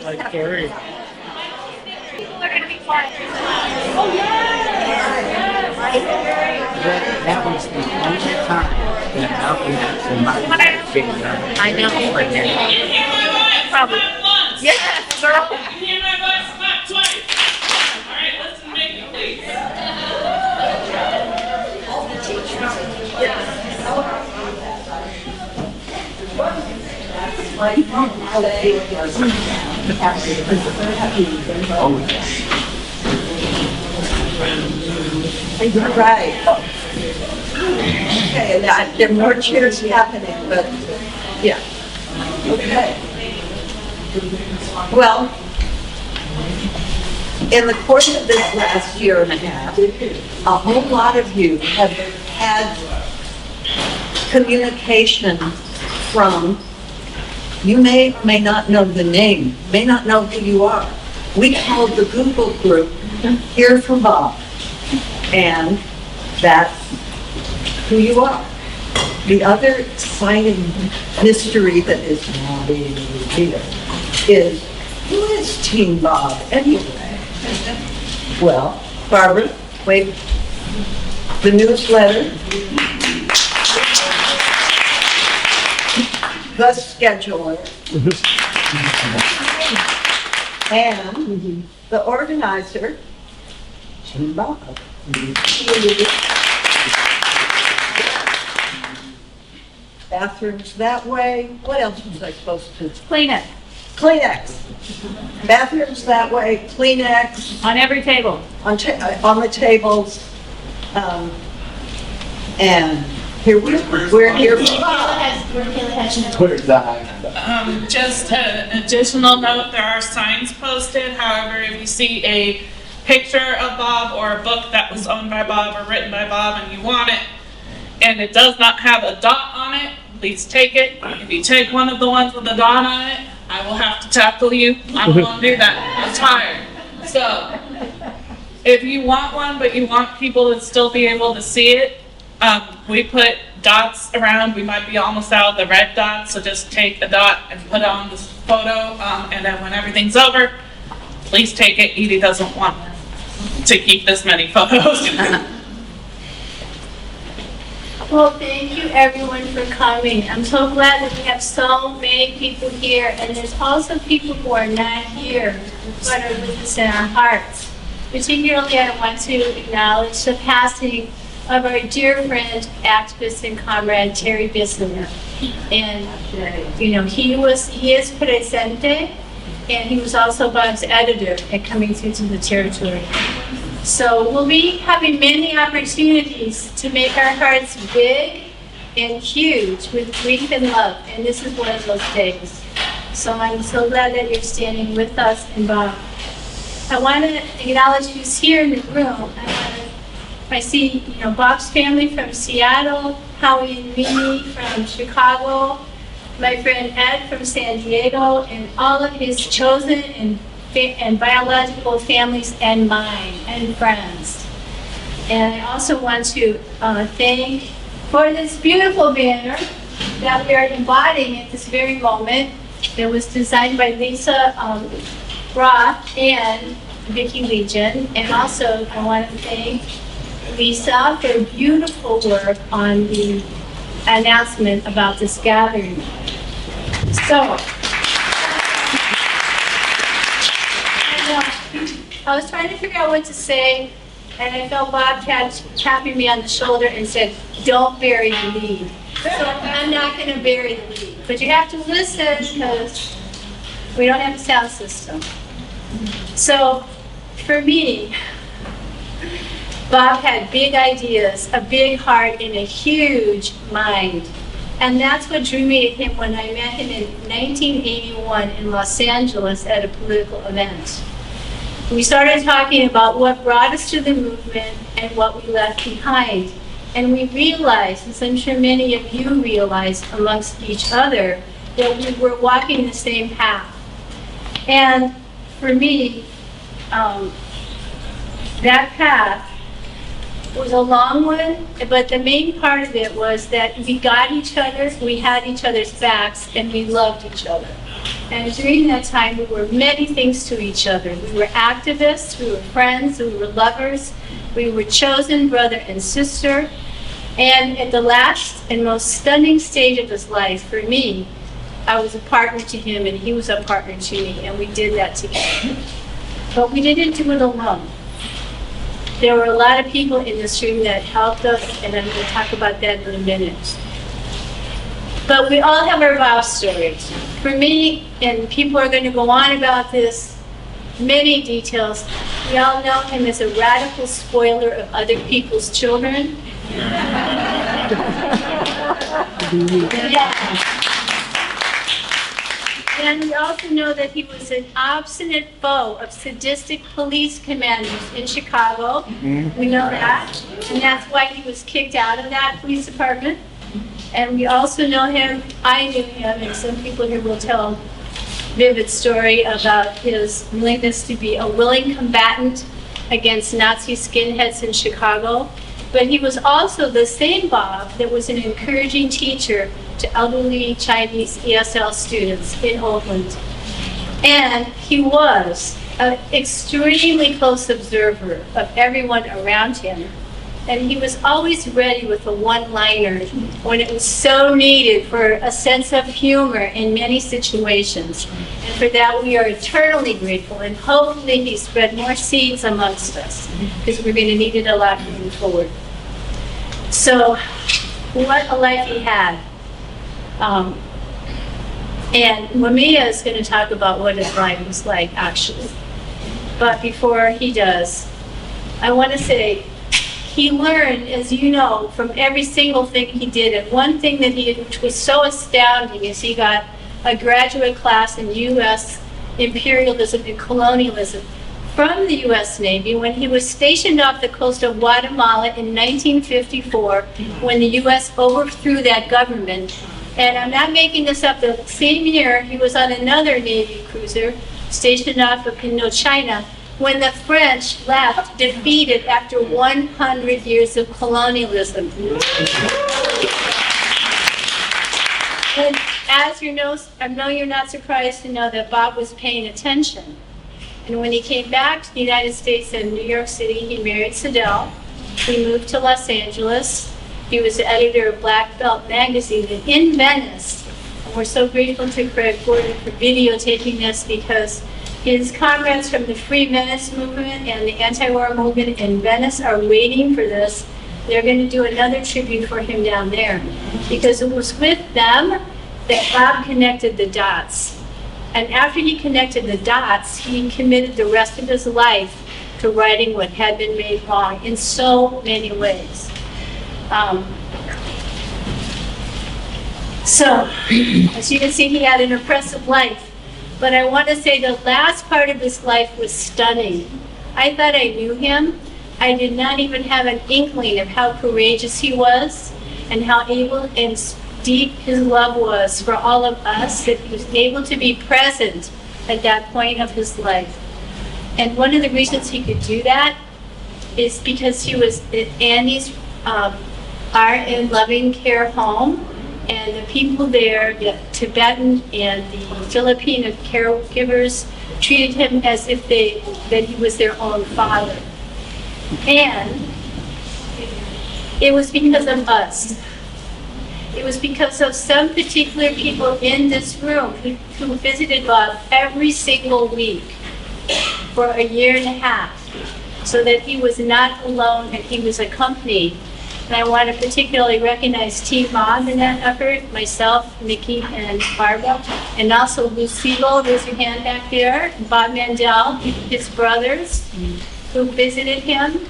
Like Carrie. People are going to be quiet. Oh, yeah! That was the only time that Malcolm X and Martin figured out. I know. Probably. Yes, girl. You hear my voice? Clap twice. All right, listen to me, please. You're right. Okay, and there are more cheers happening, but, yeah. Okay. Well, in the course of this last year and a half, a whole lot of you have had communication from, you may not know the name, may not know who you are. We called the Google group, Hear from Bob. And that's who you are. The other exciting mystery that is not being revealed is, who is Team Bob anyway? Well, Barbara, wait, the newsletter, the scheduler, and the organizer, Team Bob. Bathrooms that way. What else was I supposed to? Kleenex Kleenex. Bathrooms that way, Kleenex on every table. on the tables. And here we're here for Bob. Twitter's dive. Just an additional note, there are signs posted. However, if you see a picture of Bob or a book that was owned by Bob or written by Bob and you want it, and it does not have a dot on it, please take it. If you take one of the ones with a dot on it, I will have to tackle you. I don't want to do that. I'm tired. So, if you want one, but you want people to still be able to see it, we put dots around. We might be almost out of the red dots, so just take a dot and put it on this photo, and then when everything's over, please take it. Edie doesn't want to keep this many photos. Well, thank you everyone for coming. I'm so glad that we have so many people here, and there's also people who are not here, but are with us in our hearts. Particularly, I want to acknowledge the passing of our dear friend, activist and comrade Terry Bissler. And, he is presente, and he was also Bob's editor at Coming Through to the Territory. So we'll be having many opportunities to make our hearts big and huge with grief and love, and this is one of those days. So I'm so glad that you're standing with us and Bob. I want to acknowledge who's here in the room. I see, Bob's family from Seattle, Howie and Mimi from Chicago, my friend Ed from San Diego, and all of his chosen and biological families and mine and friends. And I also want to thank for this beautiful banner that we are embodying at this very moment. It was designed by Lisa Roth and Vicki Legion. And also I want to thank Lisa for beautiful work on the announcement about this gathering. So, I was trying to figure out what to say, and I felt Bob tapping me on the shoulder and said, "Don't bury the lead." So I'm not going to bury the lead, but you have to listen because we don't have a sound system. So for me, Bob had big ideas, a big heart, and a huge mind. And that's what drew me to him when I met him in 1981 in Los Angeles at a political event. We started talking about what brought us to the movement and what we left behind. And we realized, as I'm sure many of you realized amongst each other, that we were walking the same path. And for me, that path was a long one, but the main part of it was that we got each other, we had each other's backs, and we loved each other. And during that time, we were many things to each other. We were activists, we were friends, we were lovers, we were chosen brother and sister. And at the last and most stunning stage of his life, for me, I was a partner to him and he was a partner to me, and we did that together. But we didn't do it alone. There were a lot of people in this room that helped us, and I'm going to talk about that in a minute. But we all have our Bob stories. For me, and people are going to go on about this, many details, we all know him as a radical spoiler of other people's children. Yeah. And we also know that he was an obstinate foe of sadistic police commanders in Chicago. We know that. And that's why he was kicked out of that police department. And we also know him, I knew him, and some people here will tell a vivid story about his willingness to be a willing combatant against Nazi skinheads in Chicago. But he was also the same Bob that was an encouraging teacher to elderly Chinese ESL students in Oakland. And he was an extremely close observer of everyone around him. And he was always ready with a one-liner when it was so needed for a sense of humor in many situations. And for that, we are eternally grateful. And hopefully he spread more seeds amongst us, because we're going to need it a lot moving forward. So, what a life he had. And Mamiya is going to talk about what his life was like, actually. But before he does, I want to say, he learned, as you know, from every single thing he did. And one thing that which was so astounding is he got a graduate class in U.S. imperialism and colonialism from the U.S. Navy when he was stationed off the coast of Guatemala in 1954 when the U.S. overthrew that government. And I'm not making this up, the same year he was on another Navy cruiser stationed off of Indochina when the French left defeated after 100 years of colonialism. And as you know, I know you're not surprised to know that Bob was paying attention. And when he came back to the United States and New York City, he married Sidel. He moved to Los Angeles. He was the editor of Black Belt magazine in Venice. And we're so grateful to Craig Gordon for videotaping this, because his comrades from the Free Venice movement and the anti-war movement in Venice are waiting for this. They're going to do another tribute for him down there, because it was with them that Bob connected the dots. And after he connected the dots, he committed the rest of his life to righting what had been made wrong in so many ways. So, as you can see, he had an impressive life. But I want to say the last part of his life was stunning. I thought I knew him. I did not even have an inkling of how courageous he was and how able and deep his love was for all of us, that he was able to be present at that point of his life. And one of the reasons he could do that is because he was at Andy's Art and Loving Care home, and the people there, the Tibetan and the Filipino caregivers, treated him as if that he was their own father. And it was because of us. It was because of some particular people in this room who visited Bob every single week for a year and a half, so that he was not alone and he was accompanied. And I want to particularly recognize Team Bob in that effort, myself, Nikki, and Barbara, and also Lou Siegel, raise your hand back there, Bob Mandel, his brothers, who visited him,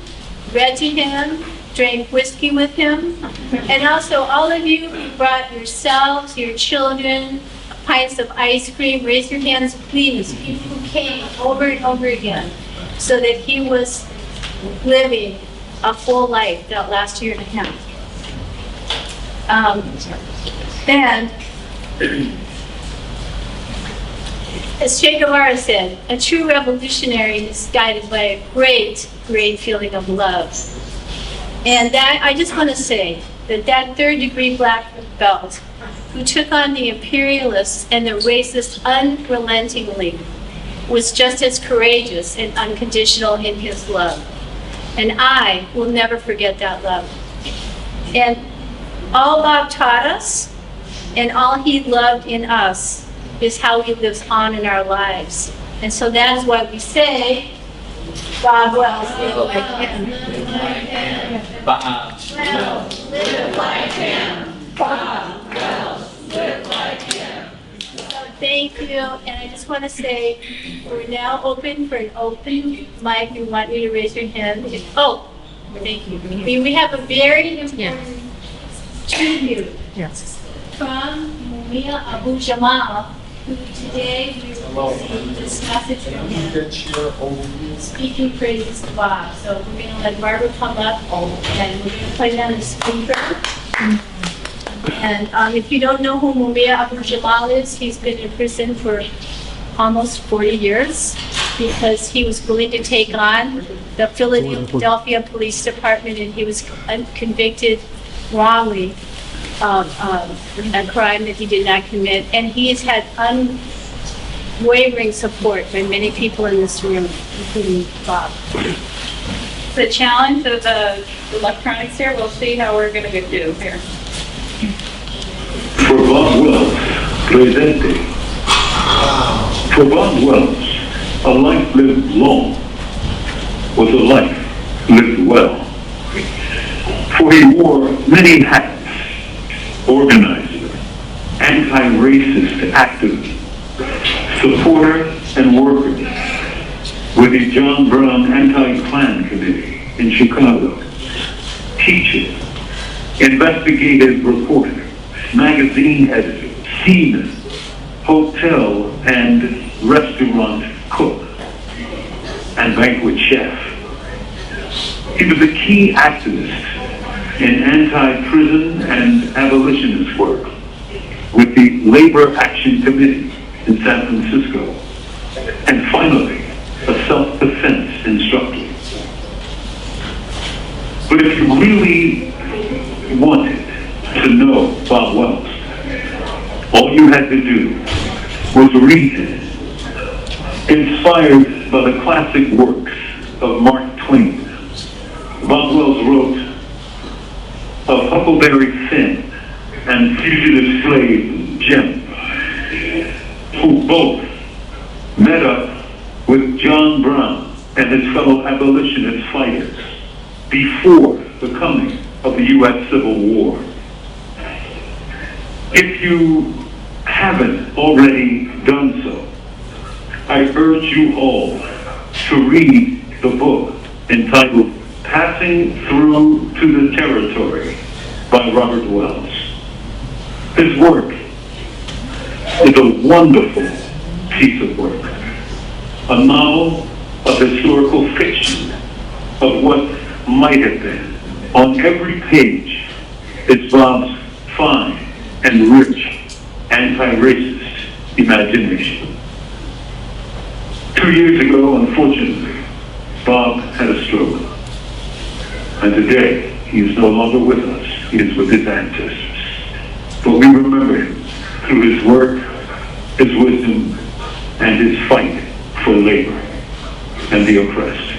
read to him, drank whiskey with him, and also all of you who brought yourselves, your children, pints of ice cream. Raise your hands, please. People who came over and over again, so that he was living a full life that last year and a half. And As Che Guevara said, a true revolutionary is guided by a great, great feeling of love. And that, I just want to say that third-degree black belt who took on the imperialists and the racists unrelentingly was just as courageous and unconditional in his love. And I will never forget that love. And all Bob taught us and all he loved in us is how he lives on in our lives. And so that is why we say, Bob Wells, live like him. Bob. Live like him. Bob Wells, live like him. So thank you, and I just want to say, we're now open for an open mic. We want you to raise your hand. Oh, thank you. We have a very important tribute from Mumia Abu Jamal, who today we will receive this message from him, speaking praises to Bob. So we're going to let Barbara come up, and we're going to play down the speaker. And if you don't know who Mumia Abu Jamal is, he's been in prison for almost 40 years because he was willing to take on the Philadelphia Police Department, and he was convicted wrongly of a crime that he did not commit. And he has had unwavering support by many people in this room, including Bob. The challenge of the electronics here, we'll see how we're going to do here. For Bob Wells, presente. For Bob Wells, a life lived long was a life lived well. For he wore many hats: organizer, anti-racist activist, supporter and worker with the John Brown Anti-Klan Committee in Chicago, teacher, investigative reporter, magazine editor, seaman, hotel and restaurant cook, and banquet chef. He was a key activist in anti-prison and abolitionist work with the Labor Action Committee in San Francisco, and finally, a self-defense instructor. But if you really wanted to know Bob Wells, all you had to do was read him, inspired by the classic works of Mark Twain. Bob Wells wrote of Huckleberry Finn and fugitive slave Jim, who both met up with John Brown and his fellow abolitionist fighters before the coming of the U.S. Civil War. If you haven't already done so, I urge you all to read the book entitled Passing Through to the Territory by Robert Wells. His work is a wonderful piece of work, a novel of historical fiction of what might have been. On every page is Bob's fine and rich anti-racist imagination. 2 years ago, unfortunately, Bob had a stroke. And today, he is no longer with us. He is with his ancestors. But we remember him through his work, his wisdom, and his fight for labor and the oppressed.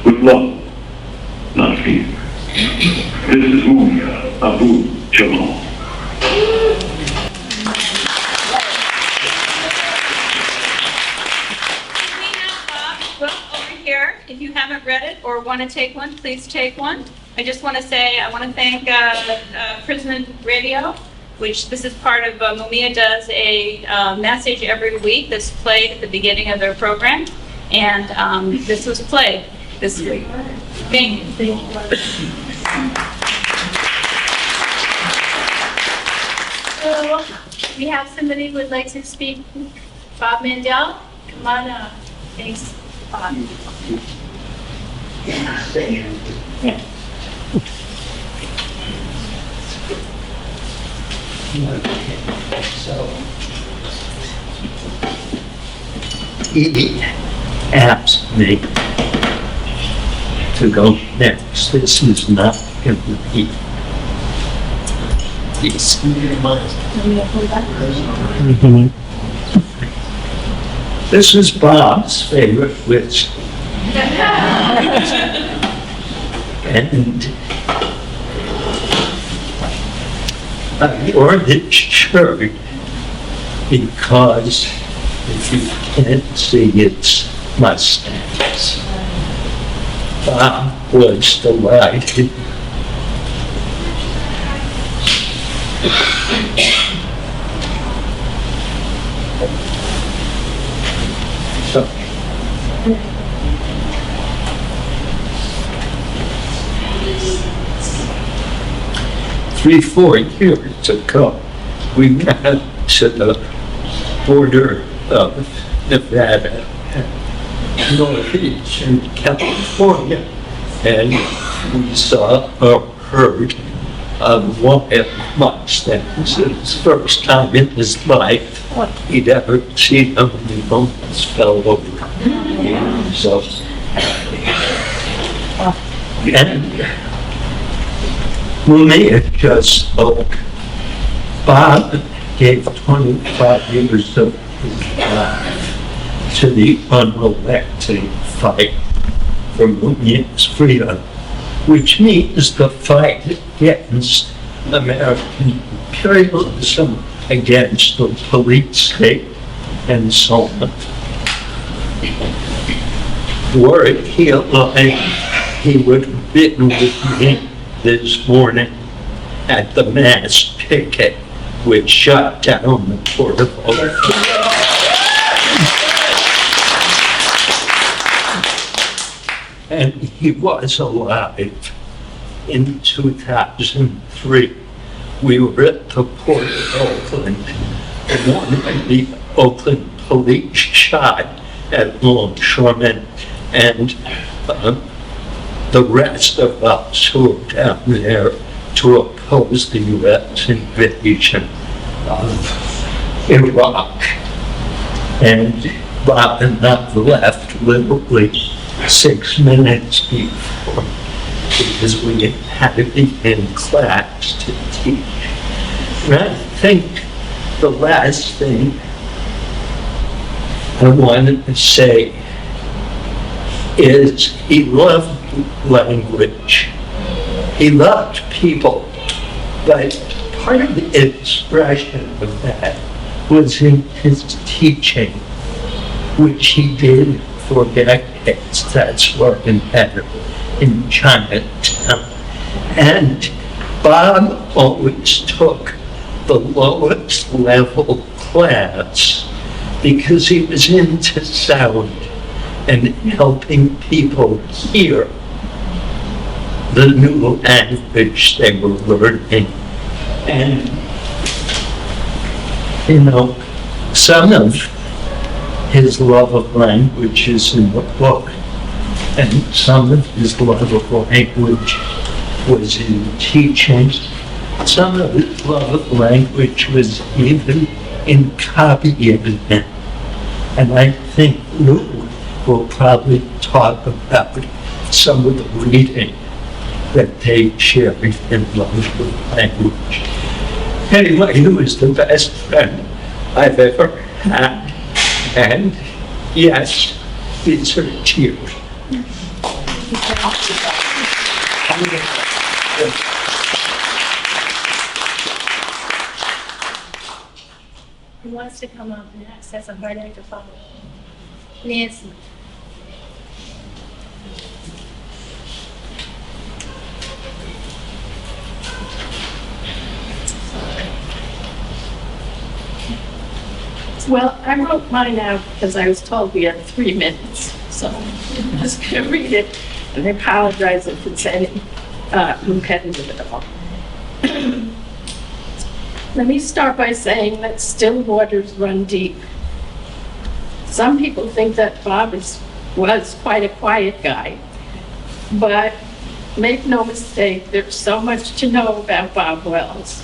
With love, not fear. This is Mumia Abu Jamal. Over here, if you haven't read it or want to take one, please take one. I just want to say, I want to thank Prison Radio, which this is part of, Mumia does a message every week that's played at the beginning of their program. And this was played this week. Thank you. Thank you. So we have somebody who would like to speak. Bob Mandel, come on up. Thanks, Bob. So he asked me to go next. This is not going to be easy. This is Bob's favorite whiskey. And I wore this shirt because if you can't see its mustache, Bob was delighted. So, 3-4 years ago, we went to the border of Nevada and northeastern California, and we saw a herd of wild mustangs. It was the first time in his life he'd ever seen them. He almost fell over. So, and Mumia just spoke. Bob gave 25 years of his life to the unrelenting fight for Mumia's freedom, which means the fight against American imperialism, against the police state, and so on. Were he alive, he would have been with me this morning at the mass picket which shut down the Port of Oakland. And he was alive in 2003. We were at the Port of Oakland, and one of the Oakland police shot at longshoremen, and the rest of us who were down there to oppose the U.S. invasion of Iraq. And Bob and I left literally 6 minutes before, because we had to be in class to teach. And I think the last thing I wanted to say is he loved language. He loved people, but part of the expression of that was in his teaching, which he did for decades. That's working better in Chinatown. And Bob always took the lowest level class because he was into sound and helping people hear the new language they were learning. And, you know, some of his love of language is in the book, and some of his love of language was in teaching. Some of his love of language was even in copying it. And I think Lou will probably talk about some of the reading that they shared in love with language. Anyway, he was the best friend I've ever had. And yes, these are tears. Who wants to come up next? That's a hard act to follow. Nancy. Well, I wrote mine out because I was told we had 3 minutes, so I'm just going to read it, and I apologize if it's any repetitive at all. Let me start by saying that still waters run deep. Some people think that Bob was quite a quiet guy, but make no mistake, there's so much to know about Bob Wells.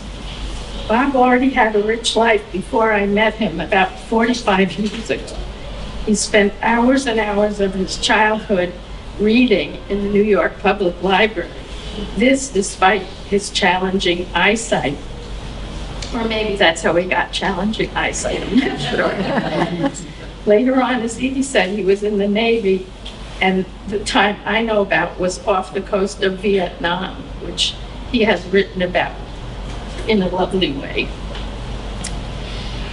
Bob already had a rich life before I met him about 45 years ago. He spent hours and hours of his childhood reading in the New York Public Library. This despite his challenging eyesight. Or maybe that's how he got challenging eyesight, I'm not sure. Later on, as Edie said, he was in the Navy, and the time I know about was off the coast of Vietnam, which he has written about in a lovely way.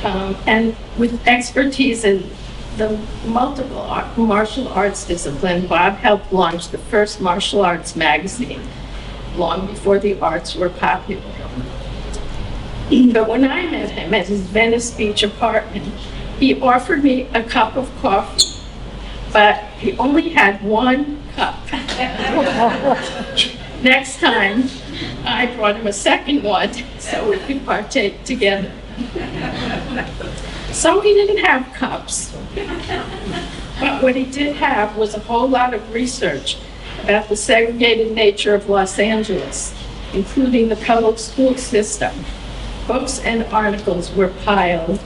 And with expertise in the multiple martial arts discipline, Bob helped launch the first martial arts magazine long before the arts were popular. But when I met him at his Venice Beach apartment, he offered me a cup of coffee, but he only had one cup. Next time, I brought him a second one so we could partake together. So he didn't have cups, but what he did have was a whole lot of research about the segregated nature of Los Angeles, including the public school system. Books and articles were piled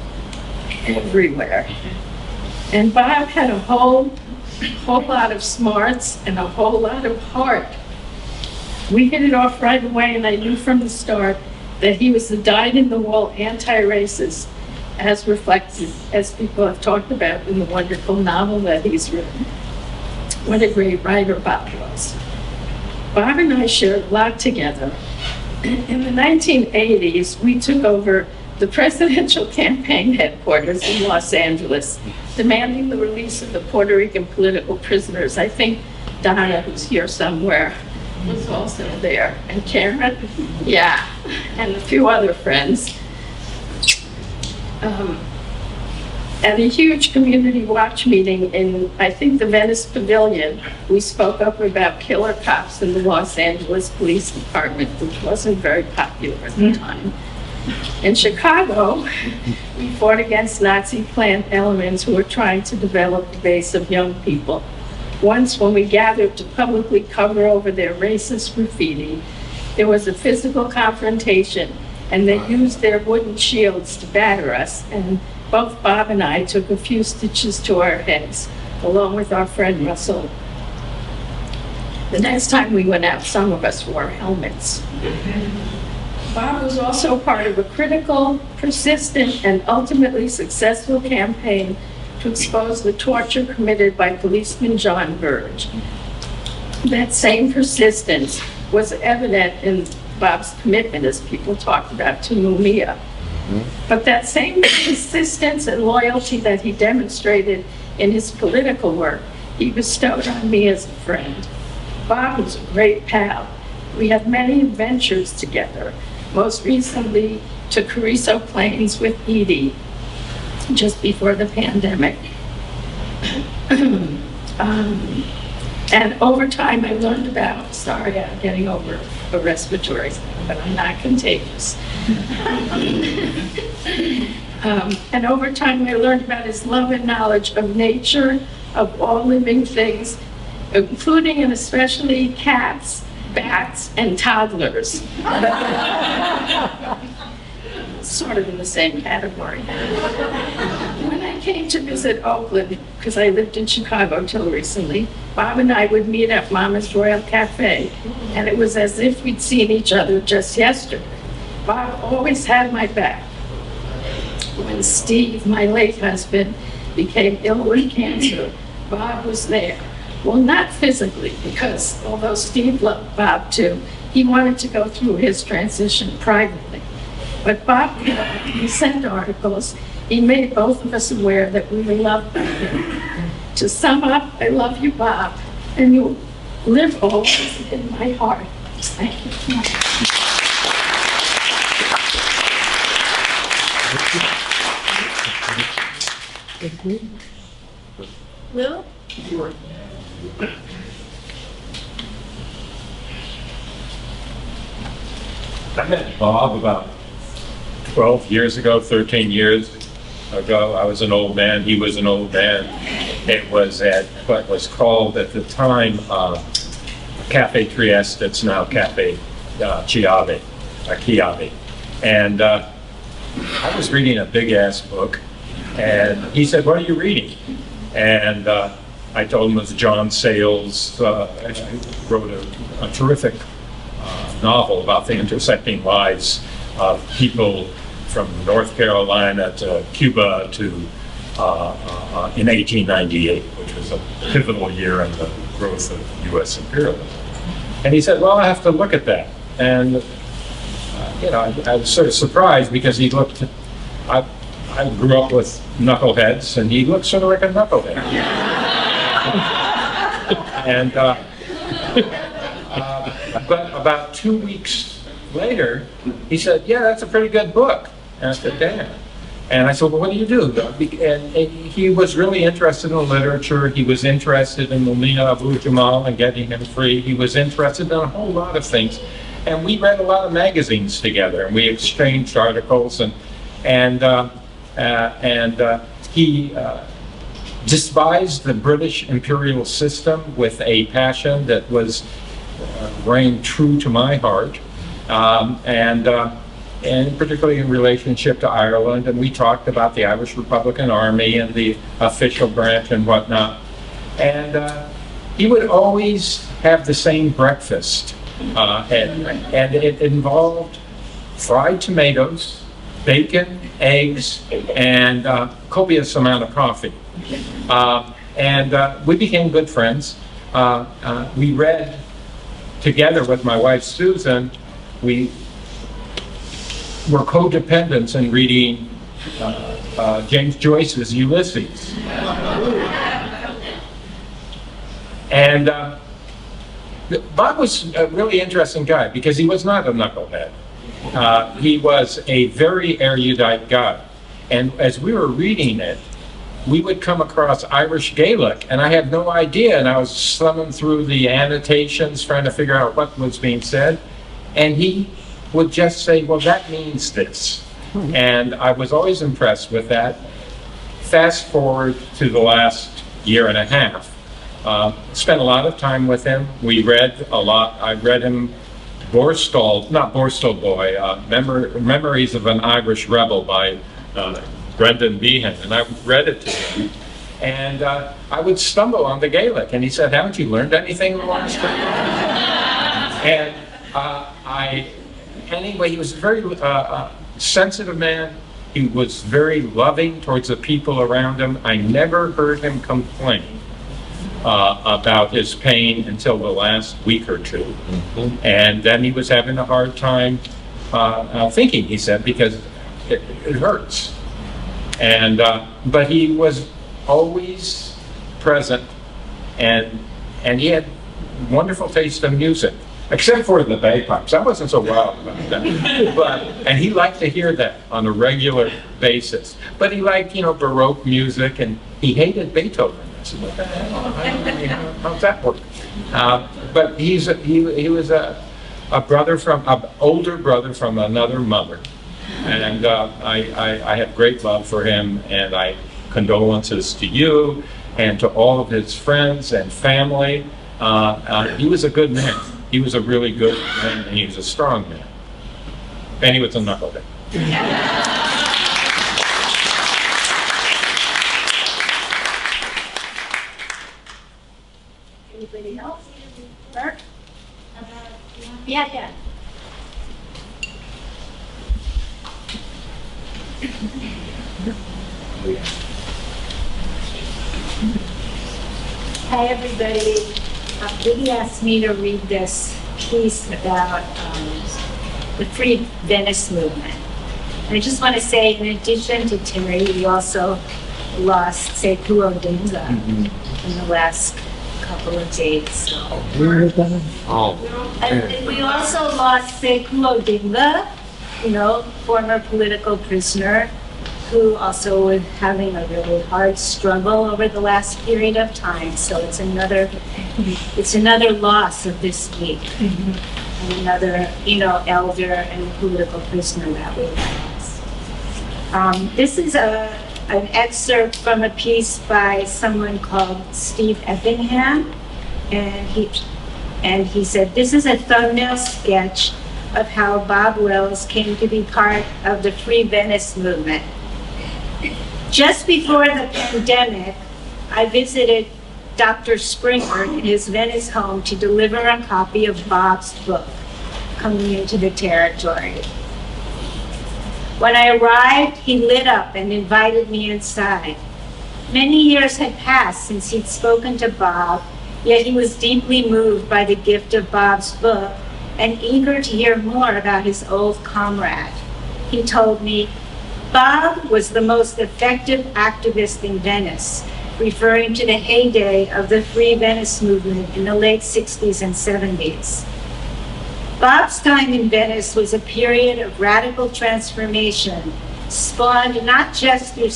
everywhere. And Bob had a whole lot of smarts and a whole lot of heart. We hit it off right away, and I knew from the start that he was the dyed-in-the-wool anti-racist, as reflected, as people have talked about in the wonderful novel that he's written. What a great writer Bob was. Bob and I shared a lot together. In the 1980s, we took over the presidential campaign headquarters in Los Angeles, demanding the release of the Puerto Rican political prisoners. I think Donna, who's here somewhere, was also there. And Karen, yeah, and a few other friends. At a huge community watch meeting in, I think, the Venice Pavilion, we spoke up about killer cops in the Los Angeles Police Department, which wasn't very popular at the time. In Chicago, we fought against Nazi plant elements who were trying to develop the base of young people. Once, when we gathered to publicly cover over their racist graffiti, there was a physical confrontation, and they used their wooden shields to batter us, and both Bob and I took a few stitches to our heads, along with our friend Russell. The next time we went out, some of us wore helmets. Bob was also part of a critical, persistent, and ultimately successful campaign to expose the torture committed by policeman John Burge. That same persistence was evident in Bob's commitment, as people talked about, to Mumia. But that same persistence and loyalty that he demonstrated in his political work, he bestowed on me as a friend. Bob was a great pal. We had many adventures together, most recently to Carrizo Plains with Edie, just before the pandemic. And over time, I learned about, sorry, I'm getting over a respiratory thing, but I'm not contagious. And over time, I learned about his love and knowledge of nature, of all living things, including and especially cats, bats, and toddlers. Sort of in the same category. When I came to visit Oakland, because I lived in Chicago till recently, Bob and I would meet at Mama's Royal Cafe, and it was as if we'd seen each other just yesterday. Bob always had my back. When Steve, my late husband, became ill with cancer, Bob was there. Well, not physically, because although Steve loved Bob too, he wanted to go through his transition privately. But Bob, he sent articles. He made both of us aware that we were loved by him. To sum up, I love you, Bob, and you live always in my heart. Thank you. Will? I met Bob about 12 years ago, 13 years ago. I was an old man, he was an old man. It was at what was called at the time Cafe Trieste, it's now Cafe Chiave. And I was reading a big ass book, and he said, "What are you reading?" And I told him it was John Sayles. I wrote a terrific novel about the intersecting lives of people from North Carolina to Cuba to in 1898, which was a pivotal year in the growth of U.S. imperialism. And he said, well, I have to look at that. And, I was sort of surprised because he looked, I grew up with knuckleheads, and he looked sort of like a knucklehead. And, but about 2 weeks later, he said, yeah, that's a pretty good book. And I said, damn. And I said, well, what do you do? And he was really interested in literature. He was interested in Mumia Abu-Jamal and getting him free. He was interested in a whole lot of things. And we read a lot of magazines together, and we exchanged articles. And he despised the British imperial system with a passion that was rang true to my heart. And particularly in relationship to Ireland, and we talked about the Irish Republican Army and the official branch and whatnot. And he would always have the same breakfast, and it involved fried tomatoes, bacon, eggs, and copious amount of coffee. And we became good friends. We read together with my wife Susan. We were codependents in reading James Joyce's Ulysses. And Bob was a really interesting guy because he was not a knucklehead. He was a very erudite guy. And as we were reading it, we would come across Irish Gaelic, and I had no idea, and I was thumbing through the annotations trying to figure out what was being said, and he would just say, well, that means this. And I was always impressed with that. Fast forward to the last year and a half. Spent a lot of time with him. We read a lot. I read him not Borstal Boy, Memories of an Irish Rebel by Brendan Behan. And I read it to him. And I would stumble on the Gaelic. And he said, haven't you learned anything in the last 2 years? And anyway, he was a very sensitive man. He was very loving towards the people around him. I never heard him complain about his pain until the last week or two. Mm-hmm. And then he was having a hard time thinking, he said, because it hurts. And but he was always present, and he had wonderful taste in music. Except for the bagpipes. I wasn't so wild about that. And he liked to hear that on a regular basis. But he liked, Baroque music, and he hated Beethoven. I said, what the hell? How's that work? But he was an older brother from another mother. And I have great love for him, and condolences to you and to all of his friends and family. He was a good man. He was a really good man, and he was a strong man. And he was a knucklehead. Anybody else? Bert? Yeah. Hi, everybody. Liddy asked me to read this piece about the Free Venice movement. And I just want to say, in addition to Terry, we also lost Sekou Odinga in the last couple of days. So. And we also lost Sekou Odinga, former political prisoner, who also was having a really hard struggle over the last period of time. So it's another loss of this week. And another, elder and political prisoner that we lost. This is an excerpt from a piece by someone called Steve Effingham. And he said, this is a thumbnail sketch of how Bob Wells came to be part of the Free Venice movement. Just before the pandemic, I visited Dr. Springer in his Venice home to deliver a copy of Bob's book, Coming into the Territory. When I arrived, he lit up and invited me inside. Many years had passed since he'd spoken to Bob, yet he was deeply moved by the gift of Bob's book and eager to hear more about his old comrade. He told me, Bob was the most effective activist in Venice, referring to the heyday of the Free Venice movement in the late 60s and 70s. Bob's time in Venice was a period of radical transformation, spawned not just through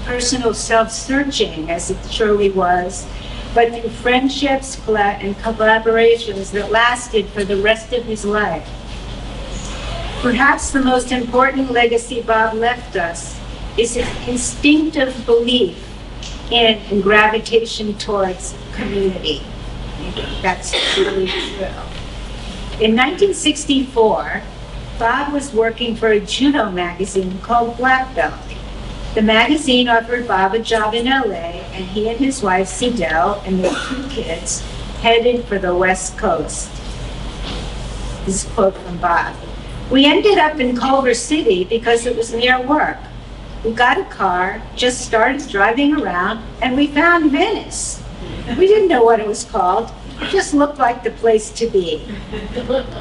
personal self-searching, as it surely was, but through friendships and collaborations that lasted for the rest of his life. Perhaps the most important legacy Bob left us is his instinctive belief in and gravitation towards community. That's really true. In 1964, Bob was working for a judo magazine called Black Belt. The magazine offered Bob a job in LA, and he and his wife, Sidel, and their 2 kids headed for the West Coast. This is a quote from Bob. We ended up in Culver City because it was near work. We got a car, just started driving around, and we found Venice. We didn't know what it was called. It just looked like the place to be.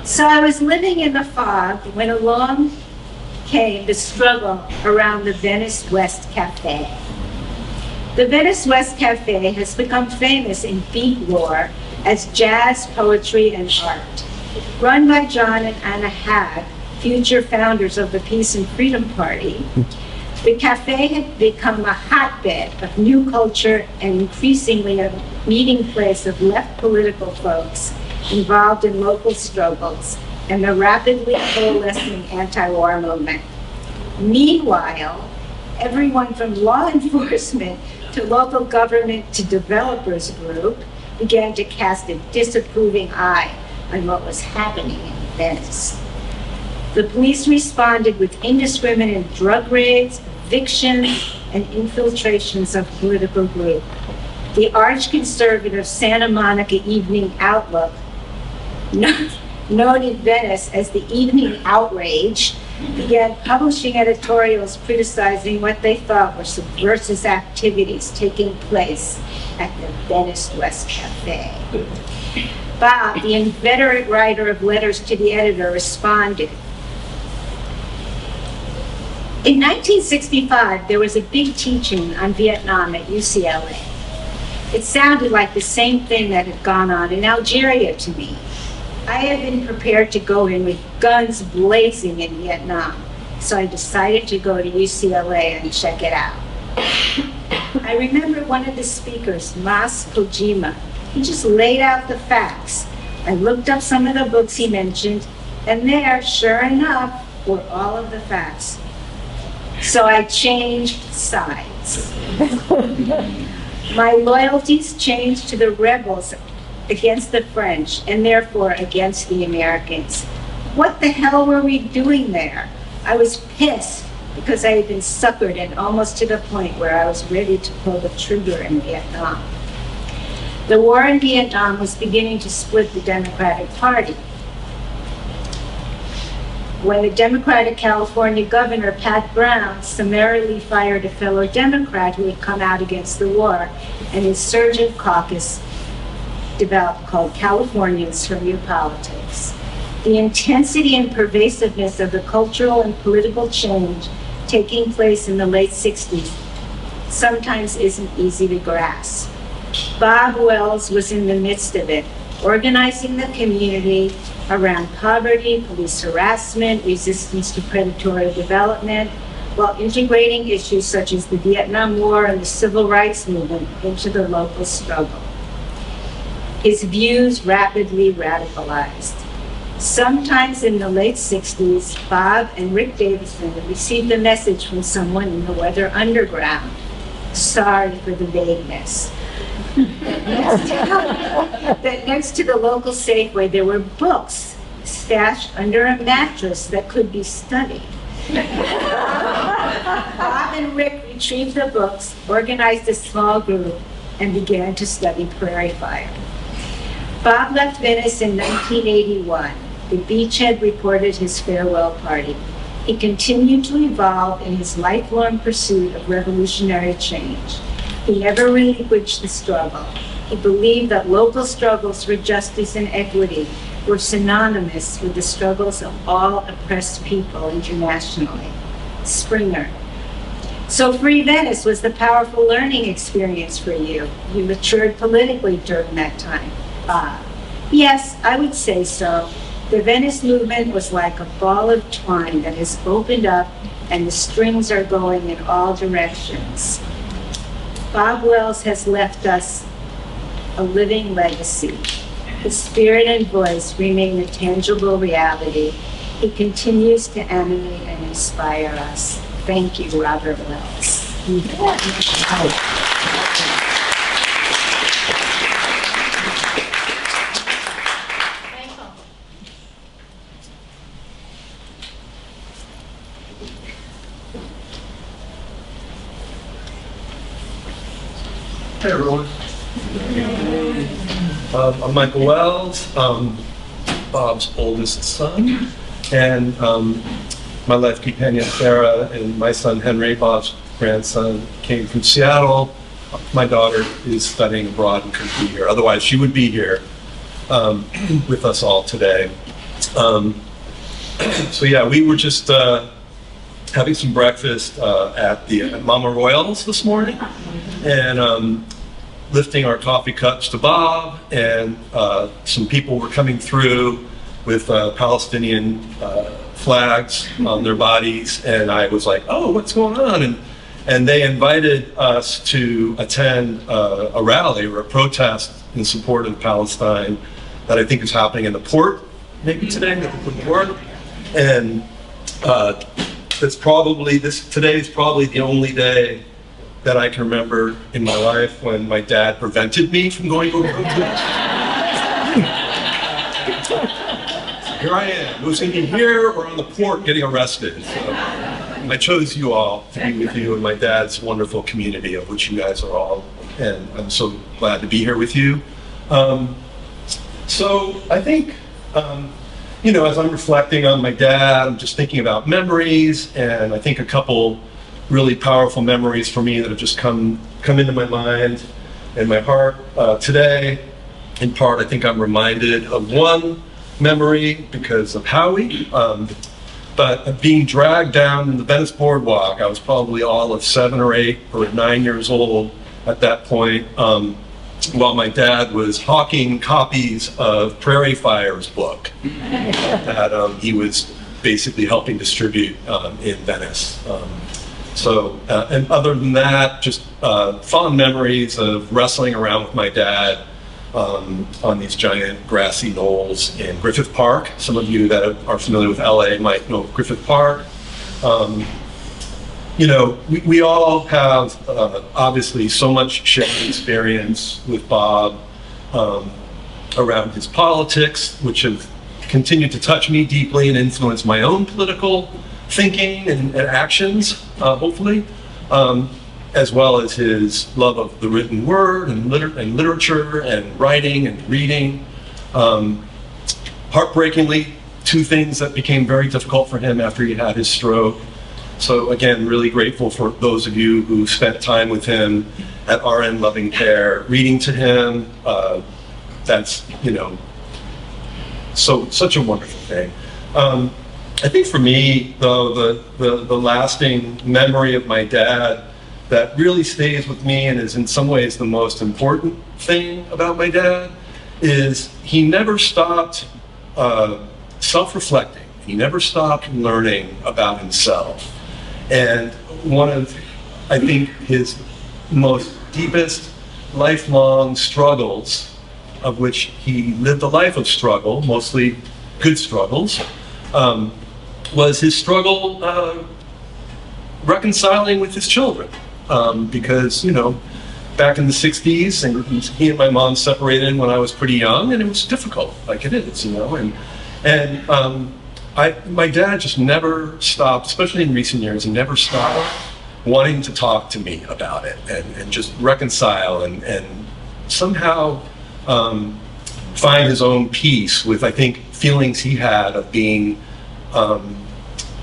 So I was living in the fog when along came the struggle around the Venice West Cafe. The Venice West Cafe has become famous in beat lore as jazz, poetry, and art. Run by John and Anna Hag, future founders of the Peace and Freedom Party, the cafe had become a hotbed of new culture and increasingly a meeting place of left political folks involved in local struggles and the rapidly coalescing anti-war movement. Meanwhile, everyone from law enforcement to local government to developers group began to cast a disapproving eye on what was happening in Venice. The police responded with indiscriminate drug raids, evictions, and infiltrations of political groups. The arch-conservative Santa Monica Evening Outlook, known in Venice as the Evening Outrage, began publishing editorials criticizing what they thought were subversive activities taking place at the Venice West Cafe. Bob, the inveterate writer of letters to the editor, responded. In 1965, there was a big teaching on Vietnam at UCLA. It sounded like the same thing that had gone on in Algeria to me. I had been prepared to go in with guns blazing in Vietnam, so I decided to go to UCLA and check it out. I remember one of the speakers, Mas Kojima. He just laid out the facts. I looked up some of the books he mentioned, and there, sure enough, were all of the facts. So I changed sides. My loyalties changed to the rebels against the French and therefore against the Americans. What the hell were we doing there? I was pissed because I had been suckered and almost to the point where I was ready to pull the trigger in Vietnam. The war in Vietnam was beginning to split the Democratic Party. When the Democratic California governor, Pat Brown, summarily fired a fellow Democrat who had come out against the war, an insurgent caucus developed called Californians for New Politics. The intensity and pervasiveness of the cultural and political change taking place in the late 60s sometimes isn't easy to grasp. Bob Wells was in the midst of it, organizing the community around poverty, police harassment, resistance to predatory development, while integrating issues such as the Vietnam War and the Civil Rights Movement into the local struggle. His views rapidly radicalized. Sometimes in the late 60s, Bob and Rick Davison received a message from someone in the Weather Underground. Sorry for the vagueness. That next to the local Safeway, there were books stashed under a mattress that could be studied. Bob Bob and Rick retrieved the books, organized a small group, and began to study Prairie Fire. Bob left Venice in 1981. The Beachhead reported his farewell party. He continued to evolve in his lifelong pursuit of revolutionary change. He never relinquished the struggle. He believed that local struggles for justice and equity were synonymous with the struggles of all oppressed people internationally. Springer. So Free Venice was the powerful learning experience for you. You matured politically during that time. Bob. Yes, I would say so. The Venice movement was like a ball of twine that has opened up and the strings are going in all directions. Bob Wells has left us a living legacy. His spirit and voice remain a tangible reality. He continues to animate and inspire us. Thank you, Robert Wells. Hey everyone. I'm Michael Wells, Bob's oldest son, and my life companion Sarah and my son Henry, Bob's grandson, came from Seattle. My daughter is studying abroad and couldn't be here. Otherwise, she would be here with us all today. So yeah, we were just having some breakfast at Mama Royals this morning, and lifting our coffee cups to Bob, and some people were coming through with Palestinian flags on their bodies, and I was like, oh, what's going on? And they invited us to attend a rally or a protest in support of Palestine that I think is happening in the port, maybe today, in the port. And today is probably the only day that I can remember in my life when my dad prevented me from going to a protest. Here I am. It was going to be here or on the port getting arrested. So I chose you all to be with you in my dad's wonderful community, of which you guys are all, and I'm so glad to be here with you. So I think, as I'm reflecting on my dad, I'm just thinking about memories, and I think a couple really powerful memories for me that have just come into my mind and my heart today. In part, I think I'm reminded of one memory because of Howie, but being dragged down the Venice Boardwalk. I was probably all of 7 or 8 or 9 years old at that point, while my dad was hawking copies of Prairie Fire's book that he was basically helping distribute in Venice. And other than that, just fond memories of wrestling around with my dad on these giant grassy knolls in Griffith Park. Some of you that are familiar with LA might know Griffith Park. We all have obviously so much shared experience with Bob around his politics, which have continued to touch me deeply and influence my own political thinking and actions, hopefully, as well as his love of the written word and literature and writing and reading. Heartbreakingly, 2 things that became very difficult for him after he had his stroke. So again, really grateful for those of you who spent time with him at RN Loving Care, reading to him. That's, such a wonderful thing. I think for me, though, the lasting memory of my dad that really stays with me and is in some ways the most important thing about my dad is he never stopped self-reflecting. He never stopped learning about himself. And one of, I think, his most deepest lifelong struggles, of which he lived a life of struggle, mostly good struggles, was his struggle reconciling with his children. Because, back in the 60s, and he and my mom separated when I was pretty young, and it was difficult, like it is, my dad just never stopped, especially in recent years, he never stopped wanting to talk to me about it and just reconcile and somehow find his own peace with, I think, feelings he had of being,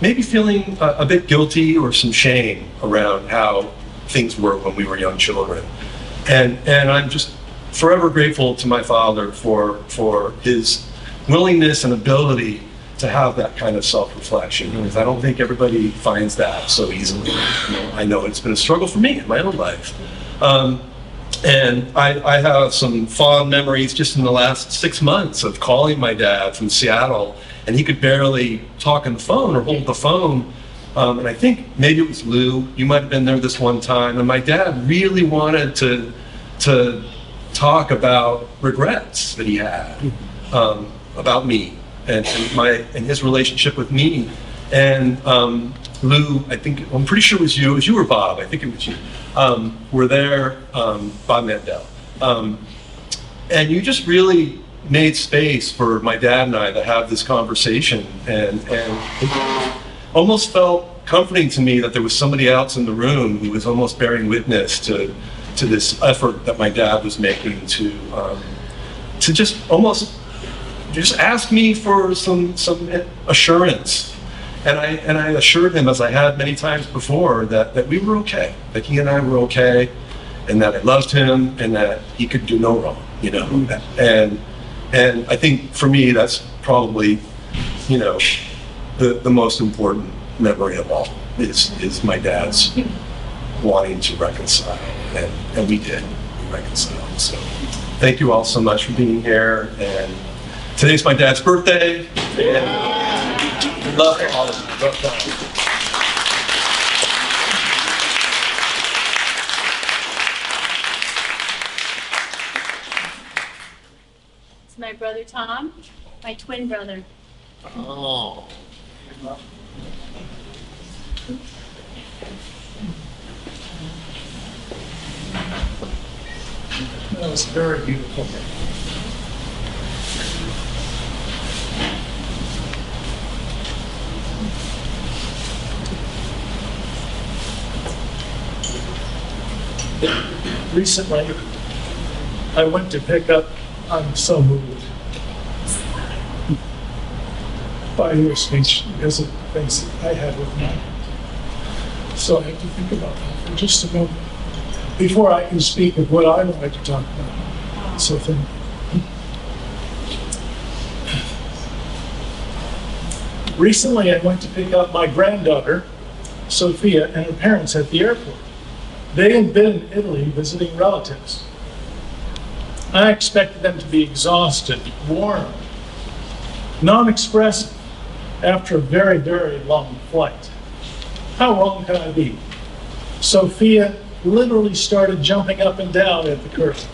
maybe feeling a bit guilty or some shame around how things were when we were young children. And I'm just forever grateful to my father for his willingness and ability to have that kind of self-reflection, because I don't think everybody finds that so easily. I know it's been a struggle for me in my own life. And I have some fond memories just in the last 6 months of calling my dad from Seattle, and he could barely talk on the phone or hold the phone. And I think maybe it was Lou, you might have been there this one time, and my dad really wanted to talk about regrets that he had about me and his relationship with me. And Lou, I'm pretty sure it was you or Bob, I think it was you, were there, Bob Mandel. And you just really made space for my dad and I to have this conversation, and it almost felt comforting to me that there was somebody else in the room who was almost bearing witness to this effort that my dad was making to just ask me for some assurance. And I assured him, as I had many times before, that we were okay, that he and I were okay, and that I loved him, and that he could do no wrong, you know. And I think for me, that's probably, you know, the most important memory of all is my dad's wanting to reconcile, and we did reconcile. So thank you all so much for being here. And today's my dad's birthday, and love all of you. Love all of you. It's my brother Tom, my twin brother. Oh. That was very beautiful. Recently, I went to pick up, I'm so moved by your speech because of the things that I had with mine. So I have to think about that for just a moment before I can speak of what I wanted to talk about. So thank you. Recently, I went to pick up my granddaughter, Sophia, and her parents at the airport. They had been in Italy visiting relatives. I expected them to be exhausted, worn, non-expressive after a very, very long flight. How wrong can I be? Sophia literally started jumping up and down at the curtain.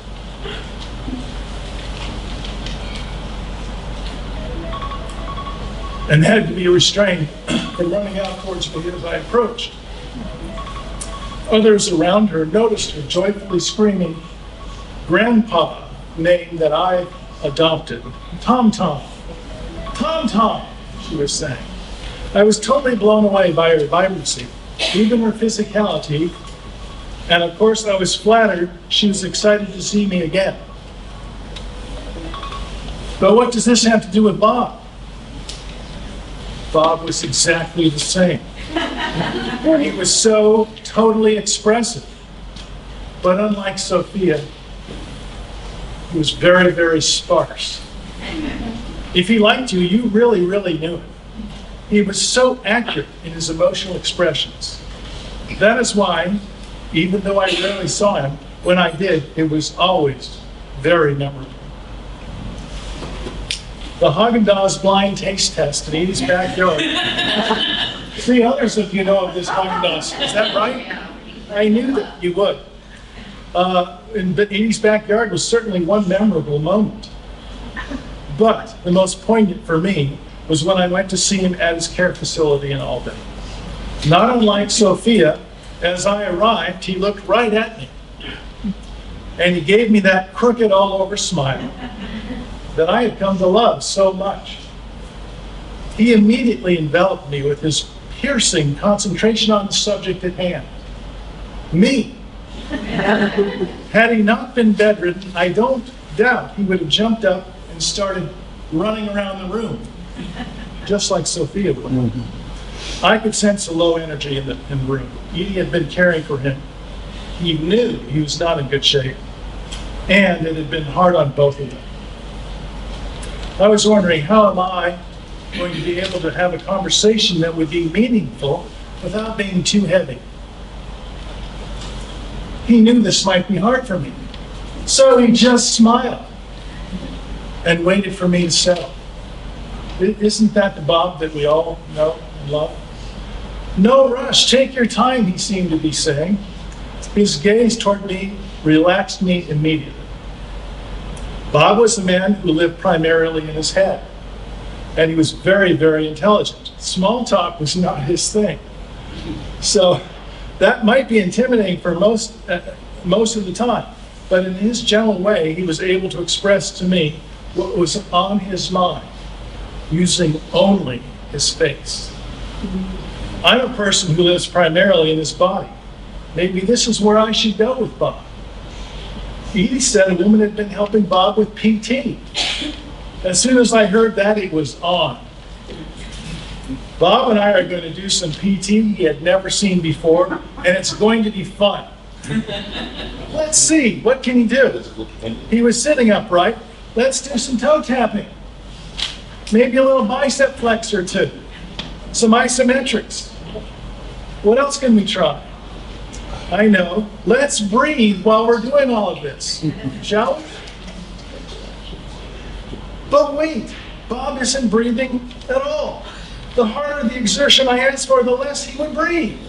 And had to be restrained from running out towards me as I approached. Others around her noticed her joyfully screaming, "Grandpa," name that I adopted. "Tom Tom, Tom Tom," she was saying. I was totally blown away by her vibrancy, even her physicality, and of course I was flattered she was excited to see me again. But what does this have to do with Bob? Bob was exactly the same. He was so totally expressive. But unlike Sophia, he was very, very sparse. If he liked you, you really, really knew it. He was so accurate in his emotional expressions. That is why, even though I rarely saw him, when I did, it was always very memorable. The Haagen-Dazs blind taste test in Edie's backyard. 3 others of you know of this Haagen-Dazs, is that right? I knew that you would. In Edie's backyard was certainly one memorable moment. But the most poignant for me was when I went to see him at his care facility in Albany. Not unlike Sophia, as I arrived, he looked right at me. And he gave me that crooked all-over smile that I had come to love so much. He immediately enveloped me with his piercing concentration on the subject at hand. Me. Had he not been bedridden, I don't doubt he would have jumped up and started running around the room, just like Sophia would. I could sense a low energy in the room. Edie had been caring for him. He knew he was not in good shape, and it had been hard on both of them. I was wondering, how am I going to be able to have a conversation that would be meaningful without being too heavy? He knew this might be hard for me, so he just smiled and waited for me to settle. Isn't that the Bob that we all know and love? No rush, take your time, he seemed to be saying. His gaze toward me relaxed me immediately. Bob was a man who lived primarily in his head, and he was very, very intelligent. Small talk was not his thing. So that might be intimidating for most of the time, but in his gentle way, he was able to express to me what was on his mind, using only his face. I'm a person who lives primarily in his body. Maybe this is where I should go with Bob. Edie said a woman had been helping Bob with PT. As soon as I heard that, it was on. Bob and I are going to do some PT he had never seen before, and it's going to be fun. Let's see, what can he do? He was sitting upright. Let's do some toe tapping. Maybe a little bicep flex or two. Some isometrics. What else can we try? I know. Let's breathe while we're doing all of this, shall we? But wait, Bob isn't breathing at all. The harder the exertion I asked for, the less he would breathe.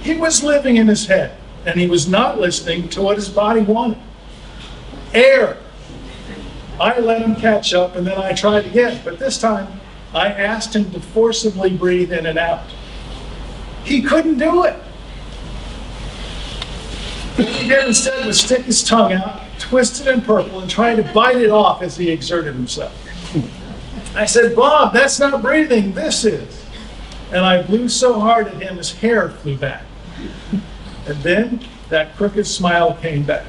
He was living in his head, and he was not listening to what his body wanted. Air. I let him catch up, and then I tried again, but this time I asked him to forcibly breathe in and out. He couldn't do it. What he did instead was stick his tongue out, twist it in purple, and try to bite it off as he exerted himself. I said, Bob, that's not breathing, this is. And I blew so hard at him, his hair flew back. And then that crooked smile came back.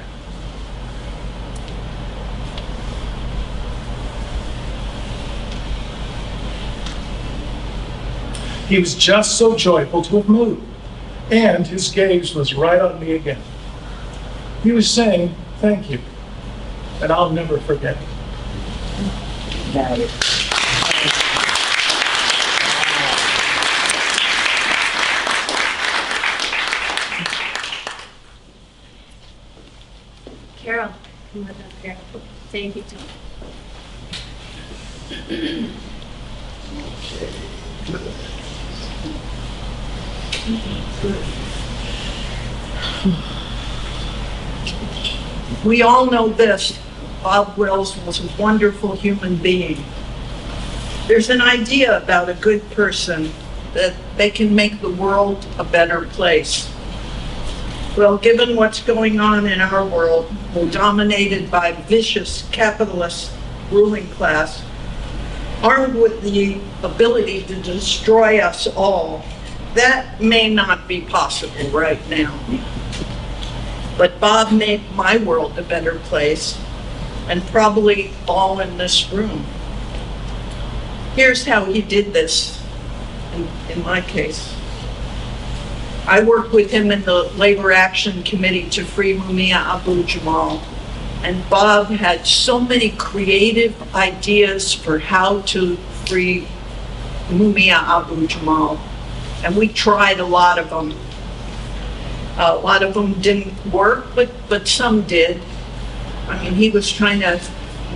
He was just so joyful to have moved, and his gaze was right on me again. He was saying, thank you, and I'll never forget it. Carol, come on up here. Thank you, Tom. We all know this. Bob Wills was a wonderful human being. There's an idea about a good person that they can make the world a better place. Well, given what's going on in our world, we're dominated by vicious capitalist ruling class, armed with the ability to destroy us all. That may not be possible right now. But Bob made my world a better place, and probably all in this room. Here's how he did this, in my case. I worked with him in the Labor Action Committee to free Mumia Abu-Jamal, and Bob had so many creative ideas for how to free Mumia Abu-Jamal, and we tried a lot of them. A lot of them didn't work, but some did. I mean, he was trying to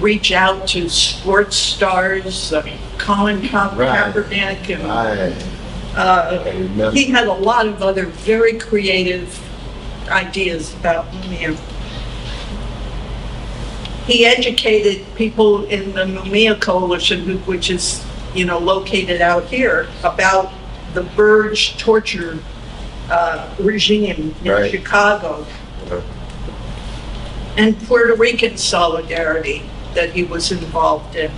reach out to sports stars, Colin Kaepernick, and he had a lot of other very creative ideas about Mumia. He educated people in the Mumia Coalition, which is, located out here, about the Burge torture regime in Chicago, and Puerto Rican solidarity that he was involved in.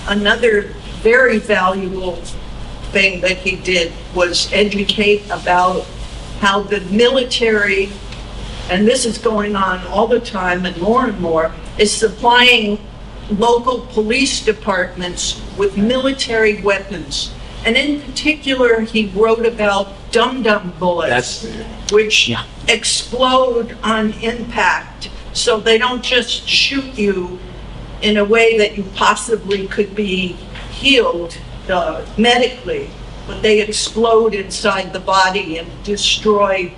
Another very valuable thing that he did was educate about how the military, and this is going on all the time and more, is supplying local police departments with military weapons. And in particular, he wrote about dum-dum bullets, which explode on impact. So they don't just shoot you in a way that you possibly could be healed medically, but they explode inside the body and destroy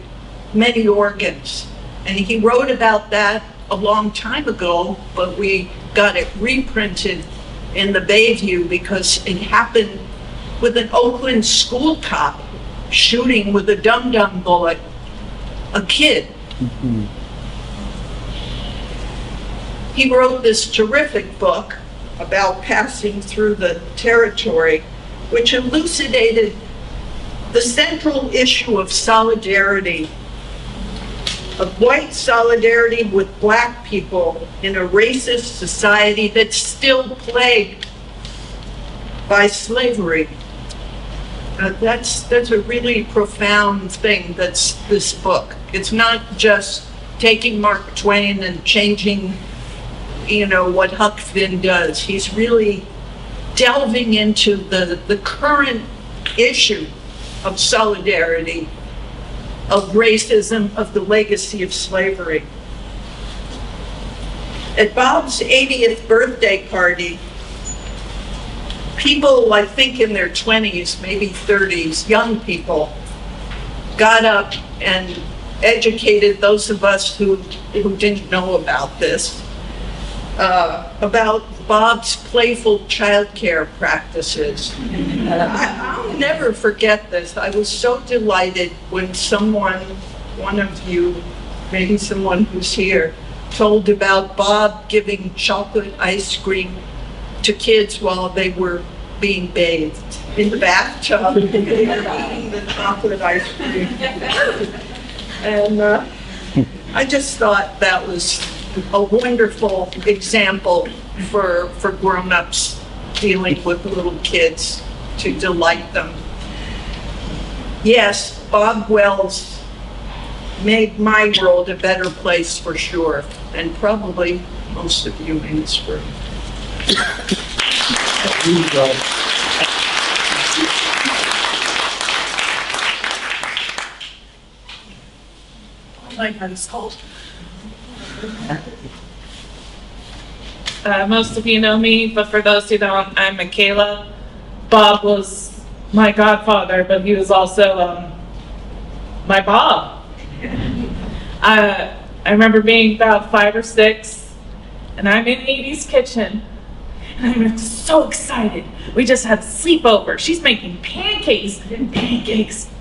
many organs. And he wrote about that a long time ago, but we got it reprinted in the Bayview because it happened with an Oakland school cop shooting with a dum-dum bullet a kid. He wrote this terrific book about passing through the territory, which elucidated the central issue of solidarity, of white solidarity with black people in a racist society that's still plagued by slavery. That's a really profound thing, that's this book. It's not just taking Mark Twain and changing, what Huck Finn does. He's really delving into the current issue of solidarity, of racism, of the legacy of slavery. At Bob's 80th birthday party, people, I think in their 20s, maybe 30s, young people, got up and educated those of us who didn't know about this, about Bob's playful childcare practices. I'll never forget this. I was so delighted when one of you, maybe someone who's here, told about Bob giving chocolate ice cream to kids while they were being bathed in the bathtub. They were eating the chocolate ice cream. And I just thought that was a wonderful example for grown-ups dealing with little kids to delight them. Yes, Bob Wells made my world a better place for sure, and probably most of you in this room. My head's cold. Most of you know me, but for those who don't, I'm Michaela. Bob was my godfather, but he was also my Bob. I remember being about 5 or 6, and I'm in Edie's kitchen, and I'm so excited. We just had sleepover. She's making pancakes.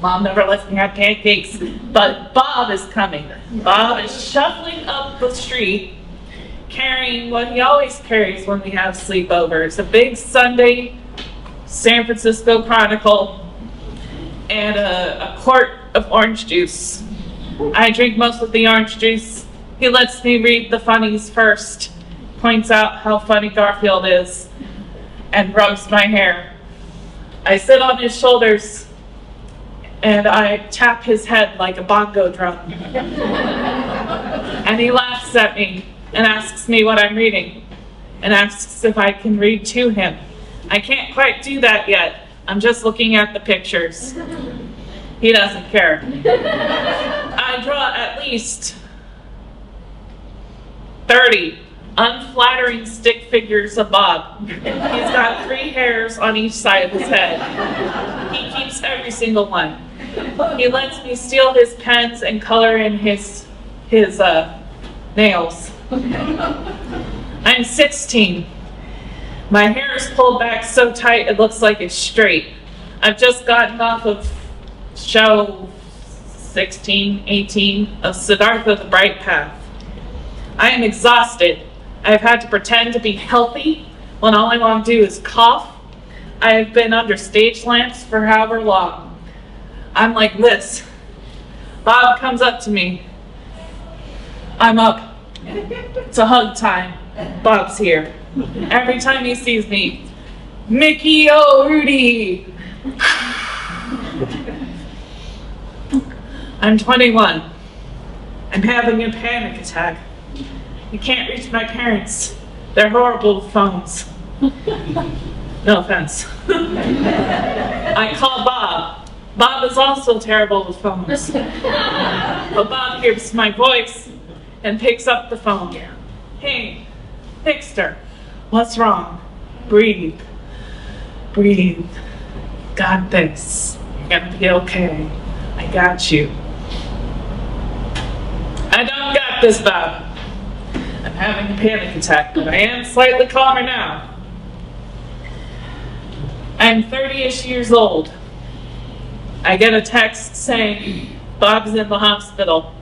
Mom never lets me have pancakes, but Bob is coming. Bob is shuffling up the street, carrying what he always carries when we have sleepovers, a big Sunday San Francisco Chronicle and a quart of orange juice. I drink most of the orange juice. He lets me read the funnies first, points out how funny Garfield is, and rubs my hair. I sit on his shoulders and I tap his head like a bongo drum. And he laughs at me and asks me what I'm reading, and asks if I can read to him. I can't quite do that yet. I'm just looking at the pictures. He doesn't care. I draw at least 30 unflattering stick figures of Bob. He's got 3 hairs on each side of his head. He keeps every single one. He lets me steal his pens and color in his nails. I'm 16. My hair is pulled back so tight it looks like it's straight. I've just gotten off of show 16, 18 of Siddhartha the Bright Path. I am exhausted. I've had to pretend to be healthy when all I want to do is cough. I have been under stage lamps for however long. I'm like this. Bob comes up to me. I'm up. It's a hug time. Bob's here. Every time he sees me, Mickey, oh, Rudy, I'm 21. I'm having a panic attack. I can't reach my parents. They're horrible with phones. No offense. I call Bob. Bob is also terrible with phones. But Bob hears my voice and picks up the phone. Hey, Fixter, what's wrong? Breathe. Breathe. Got this. You're gonna be okay. I got you. I don't got this, Bob. I'm having a panic attack, but I am slightly calmer now. I'm 30-ish years old. I get a text saying Bob's in the hospital.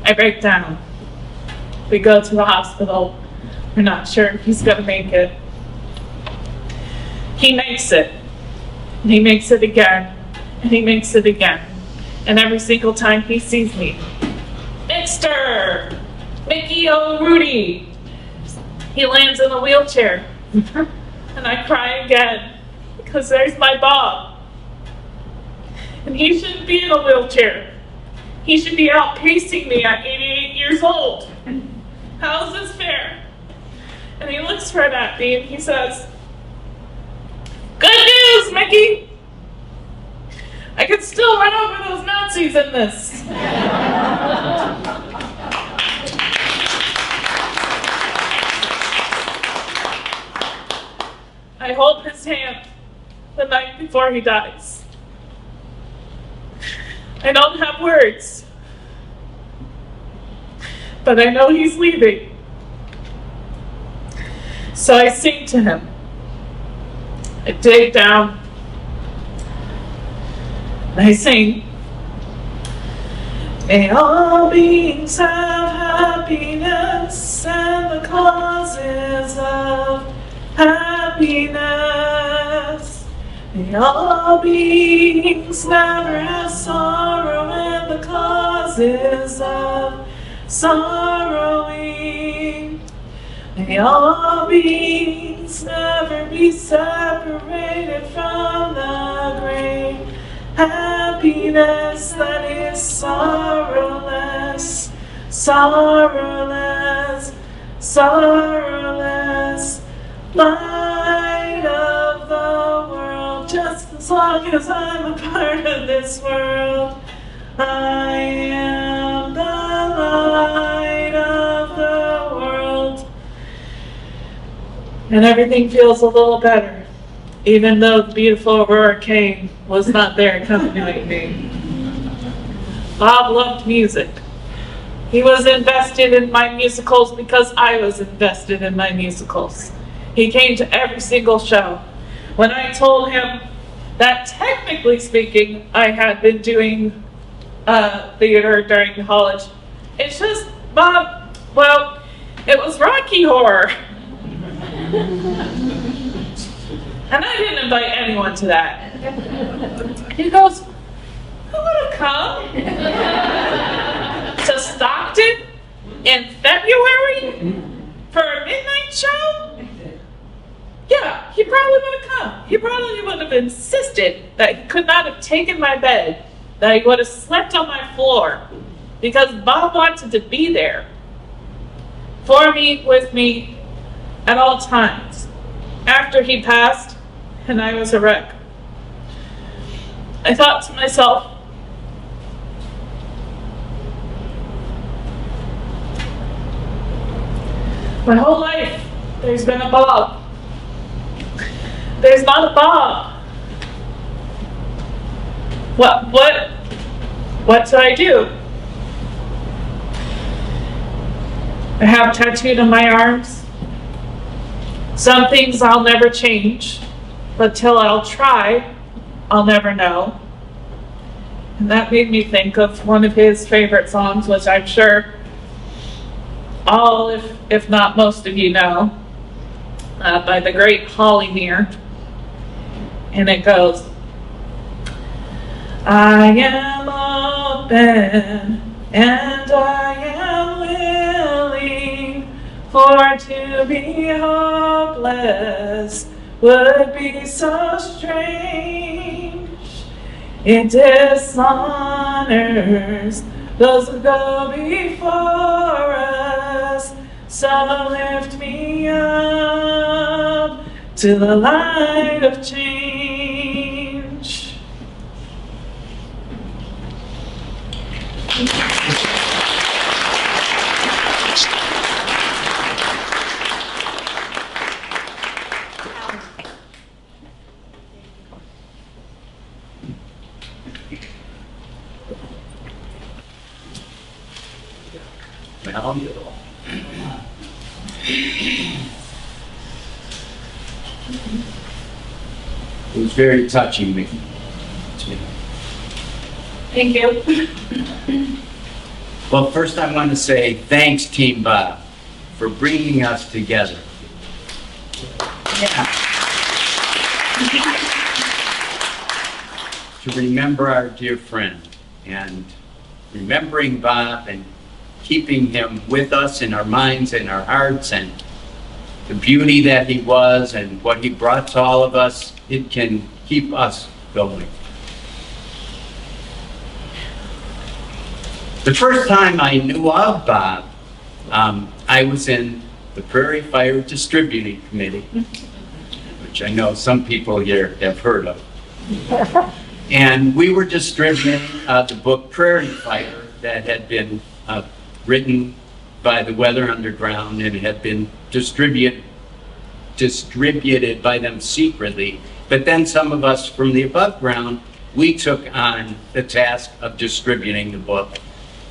I break down. We go to the hospital. We're not sure if he's gonna make it. He makes it. And he makes it again. And he makes it again. And every single time he sees me, Mixter! Mickey O'Rudy! He lands in a wheelchair. And I cry again, because there's my Bob. And he shouldn't be in a wheelchair. He should be out pacing me at 88 years old. How is this fair? And he looks right at me and he says, "Good news, Mickey! I can still run over those Nazis in this." I hold his hand the night before he dies. I don't have words, but I know he's leaving. So I sing to him. I dig down and I sing. May all beings have happiness and the causes of happiness. May all beings never have sorrow and the causes of sorrowing. May all beings never be separated from the great happiness that is sorrowless, sorrowless, sorrowless. Light of the world, just as long as I'm a part of this world, I am the light of the world. And everything feels a little better, even though the beautiful Aurora Kane was not there accompanying me. Bob loved music. He was invested in my musicals because I was invested in my musicals. He came to every single show. When I told him that technically speaking, I had been doing theater during college, it's just, Bob, well, it was Rocky Horror. And I didn't invite anyone to that. He goes, who would have come to Stockton in February for a midnight show? Yeah, he probably would have come. He probably would have insisted that he could not have taken my bed, that he would have slept on my floor, because Bob wanted to be there for me, with me, at all times. After he passed, and I was a wreck, I thought to myself, my whole life, there's been a Bob. There's not a Bob. What do I do? I have tattooed on my arms. Some things I'll never change, but till I'll try, I'll never know. And that made me think of one of his favorite songs, which I'm sure all, if not most of you know, by the great Holly Meir. And it goes, I am open and I am willing for to be hopeless would be so strange. It dishonors those who go before us. So lift me up to the light of change. Well, it was very touching me. Thank you. Well, first I want to say thanks, Team Bob, for bringing us together. To remember our dear friend, and remembering Bob and keeping him with us in our minds and our hearts, and the beauty that he was and what he brought to all of us, it can keep us going. The first time I knew of Bob, I was in the Prairie Fire Distributing Committee, which I know some people here have heard of. And we were distributing the book Prairie Fire that had been written by the Weather Underground, and it had been distributed by them secretly. But then some of us from the above ground, we took on the task of distributing the book.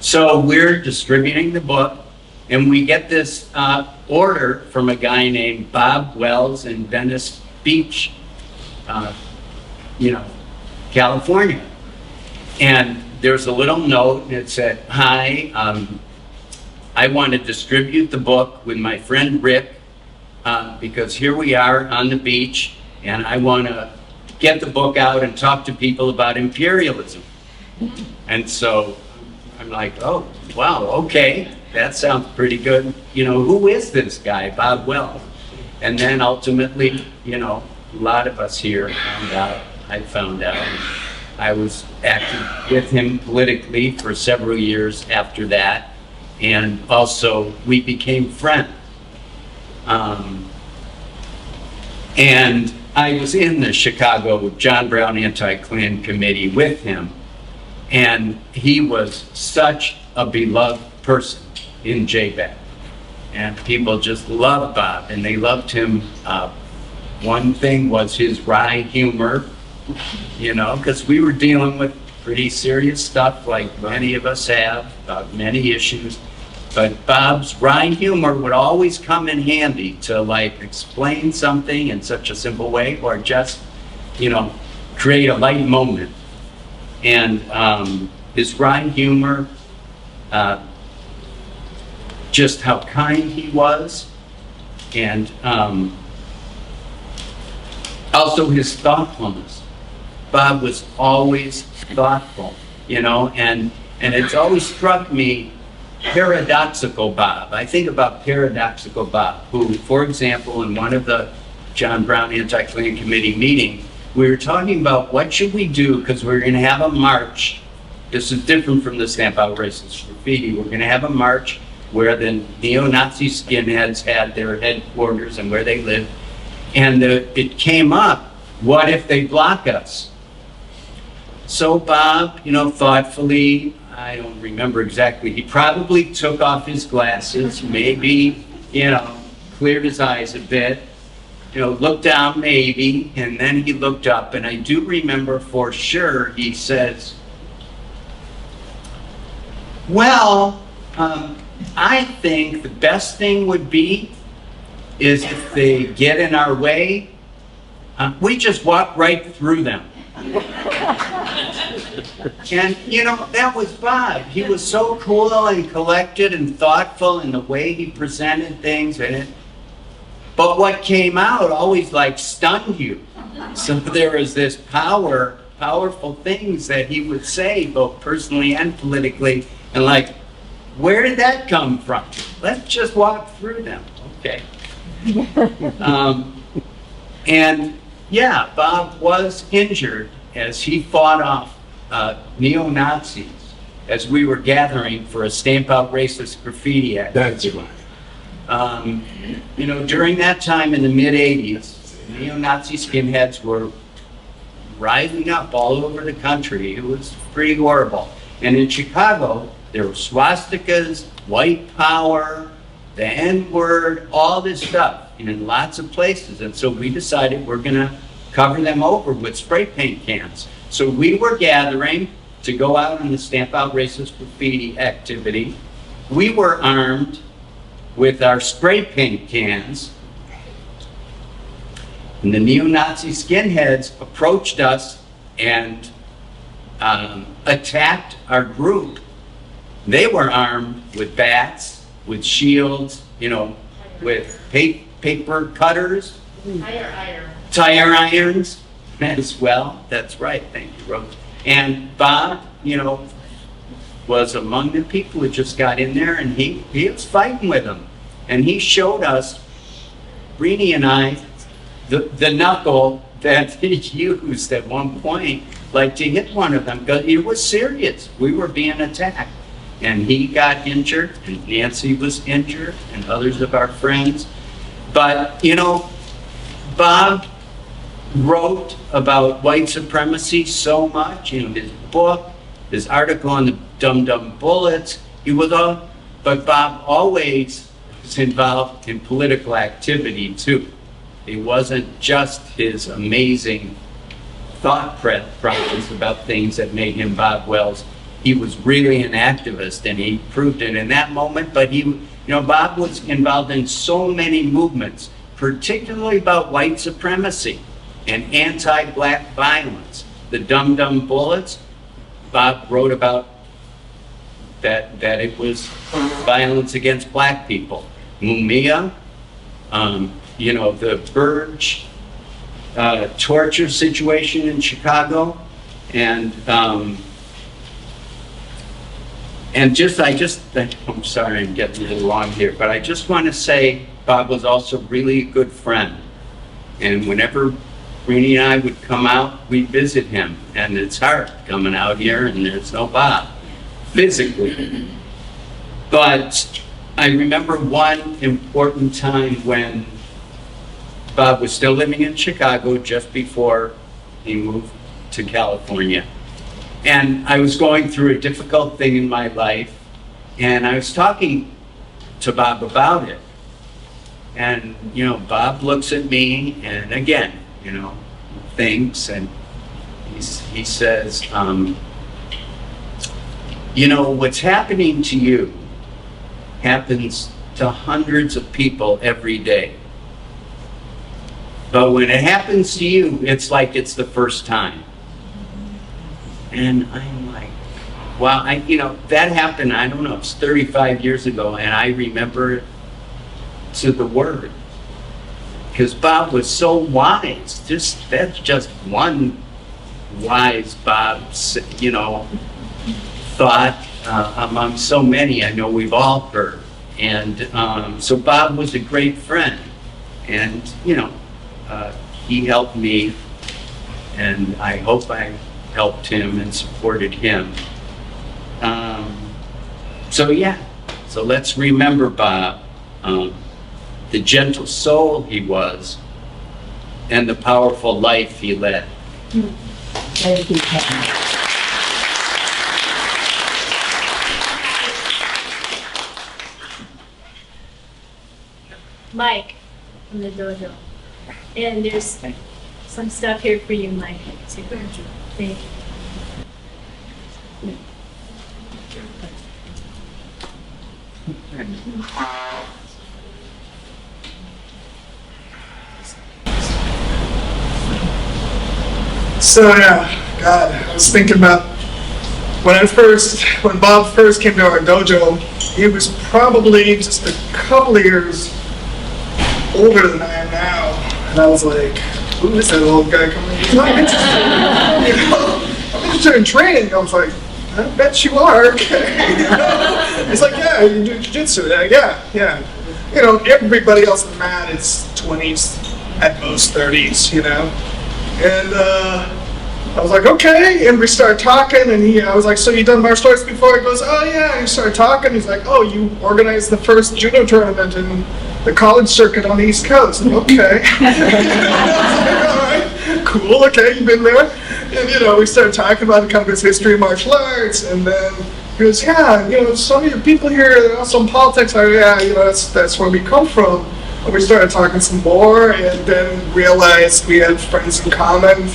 So we're distributing the book, and we get this order from a guy named Bob Wells in Venice Beach, California. And there's a little note, and it said, "Hi, I want to distribute the book with my friend Rick, because here we are on the beach, and I want to get the book out and talk to people about imperialism." And so I'm like, oh, wow, okay, that sounds pretty good. Who is this guy, Bob Wells? And then ultimately, a lot of us here I found out. I was active with him politically for several years after that. And also, we became friends. And I was in the Chicago John Brown Anti-Klan Committee with him. And he was such a beloved person in JBAC. And people just loved Bob, and they loved him. One thing was his wry humor, because we were dealing with pretty serious stuff like many of us have, about many issues. But Bob's wry humor would always come in handy to explain something in such a simple way, or just, create a light moment. And his wry humor, just how kind he was, and also his thoughtfulness. Bob was always thoughtful, and it's always struck me paradoxical Bob. I think about paradoxical Bob, who, for example, in one of the John Brown Anti-Klan Committee meetings, we were talking about what should we do, because we're going to have a march. This is different from the Stamp Out Racist Graffiti. We're going to have a march where the neo-Nazi skinheads had their headquarters and where they lived. And it came up, what if they block us? So Bob, thoughtfully, I don't remember exactly, he probably took off his glasses, maybe, cleared his eyes a bit, looked down maybe, and then he looked up, and I do remember for sure he says, well, I think the best thing would be is if they get in our way, we just walk right through them. And, that was Bob. He was so cool and collected and thoughtful in the way he presented things. But what came out always stunned you. So there was this powerful things that he would say, both personally and politically. And where did that come from? Let's just walk through them. Okay. And yeah, Bob was injured as he fought off neo-Nazis as we were gathering for a Stamp Out Racist Graffiti activity. That's right. You know, during that time in the mid-'80s, neo-Nazi skinheads were rising up all over the country. It was pretty horrible. And in Chicago, there were swastikas, white power, the N-word, all this stuff in lots of places. And so we decided we're going to cover them over with spray paint cans. So we were gathering to go out on the Stamp Out Racist Graffiti activity. We were armed with our spray paint cans. And the neo-Nazi skinheads approached us and attacked our group. They were armed with bats, with shields, you know, with paper cutters. Tire irons as well. That's right. Thank you, Rose. And Bob, you know, was among the people who just got in there, and he was fighting with them. And he showed us, Rini and I, the knuckle that he used at one point, like to hit one of them, because it was serious. We were being attacked. And he got injured, and Nancy was injured, and others of our friends. But, you know, Bob wrote about white supremacy so much in his book, his article on the Dum Dum Bullets. He was all, but Bob always was involved in political activity too. It wasn't just his amazing thought process about things that made him Bob Wells. He was really an activist, and he proved it in that moment. But he, you know, Bob was involved in so many movements, particularly about white supremacy and anti-black violence. The Dum Dum Bullets, Bob wrote about that it was violence against black people. Mumia, you know, the Burge torture situation in Chicago, and I'm sorry, I'm getting a little long here, but I just want to say Bob was also really a good friend. And whenever Rini and I would come out, we'd visit him. And it's hard coming out here and there's no Bob, physically. But I remember one important time when Bob was still living in Chicago just before he moved to California. And I was going through a difficult thing in my life, and I was talking to Bob about it. And, you know, Bob looks at me and again, you know, thinks, and he says, you know, what's happening to you happens to hundreds of people every day. But when it happens to you, it's like it's the first time. And I'm like, wow, you know, that happened, I don't know, it's 35 years ago, and I remember it to the word. Because Bob was so wise. That's just one wise Bob, you know, thought among so many I know we've all heard. And so Bob was a great friend. And, you know, he helped me, and I hope I helped him and supported him. So yeah, so let's remember Bob, the gentle soul he was, and the powerful life he led. Thank you, Ken. Mike from the dojo. And there's some stuff here for you, Mike. Thank you. So yeah, God, I was thinking about when Bob first came to our dojo, he was probably just a couple of years older than I am now. And I was like, who is that old guy coming? He's not interested. You know, I'm interested in training. I was like, I bet you are. Okay. You know? It's like, yeah, you do jiu-jitsu. Yeah. You know, everybody else on the mat is 20s, at most 30s, you know? And I was like, okay, and we started talking, and I was like, so you done martial arts before? He goes, oh yeah, and he started talking, he's like, oh, you organized the first judo tournament in the college circuit on the East Coast. And, okay. All right, cool, okay, you've been there. And, you know, we started talking about kind of his history of martial arts, and then he goes, yeah, you know, some of your people here, they're also in politics. I go, yeah, you know, that's where we come from. And we started talking some more, and then realized we had friends in common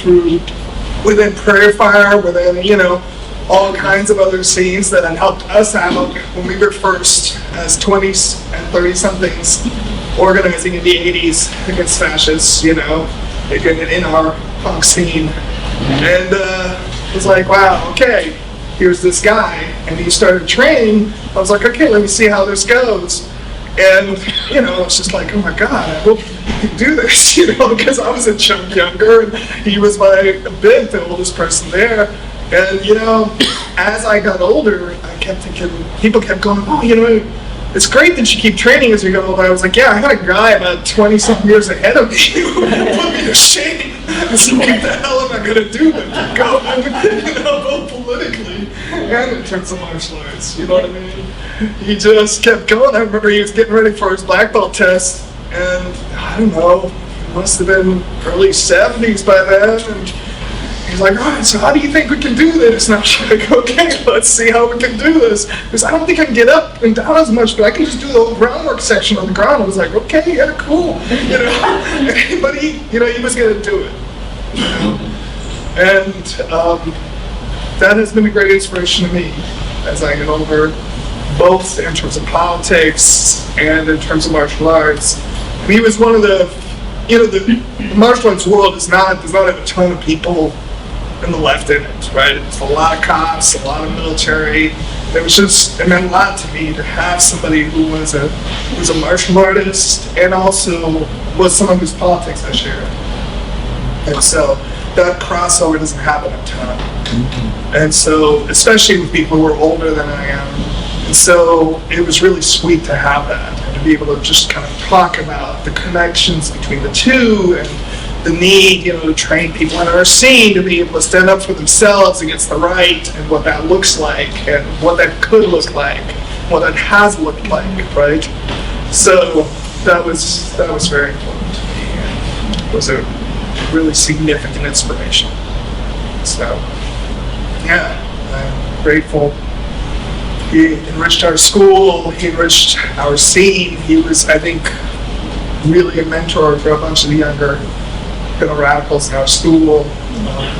within Prairie Fire, within, you know, all kinds of other scenes that had helped us out when we were first as 20s and 30-somethings organizing in the 80s against fascists, you know, in our punk scene. And it was like, wow, okay, here's this guy. And he started training. I was like, okay, let me see how this goes. And, you know, it's just like, oh my God, I hope he can do this, you know, because I was a chunk younger and he was the oldest person there. And, you know, as I got older, I kept thinking, people kept going, oh, you know, it's great that you keep training as you get older. I was like, yeah, I had a guy about 20-something years ahead of me who put me to shame. So what the hell am I going to do but keep going, you know, both politically and in terms of martial arts, you know what I mean? He just kept going. I remember he was getting ready for his black belt test, and I don't know, it must have been early 70s by then, and he's like, all right, so how do you think we can do this? And I was like, okay, let's see how we can do this. Because I don't think I can get up and down as much, but I can just do the whole groundwork section on the ground. I was like, okay, yeah, cool. You know, but he was going to do it. You know? And that has been a great inspiration to me as I get older, both in terms of politics and in terms of martial arts. And he was one of the, you know, the martial arts world does not have a ton of people in the left in it, right? It's a lot of cops, a lot of military. It meant a lot to me to have somebody who was a martial artist and also was someone whose politics I shared. And so that crossover doesn't happen a ton. And so, especially with people who are older than I am. And so it was really sweet to have that and to be able to just kind of talk about the connections between the two and the need, you know, to train people in our scene to be able to stand up for themselves against the right and what that looks like and what that could look like, what that has looked like, right? So that was very important to me and it was a really significant inspiration. So, yeah, I'm grateful. He enriched our school, he enriched our scene. He was, I think, really a mentor for a bunch of the younger radicals in our school.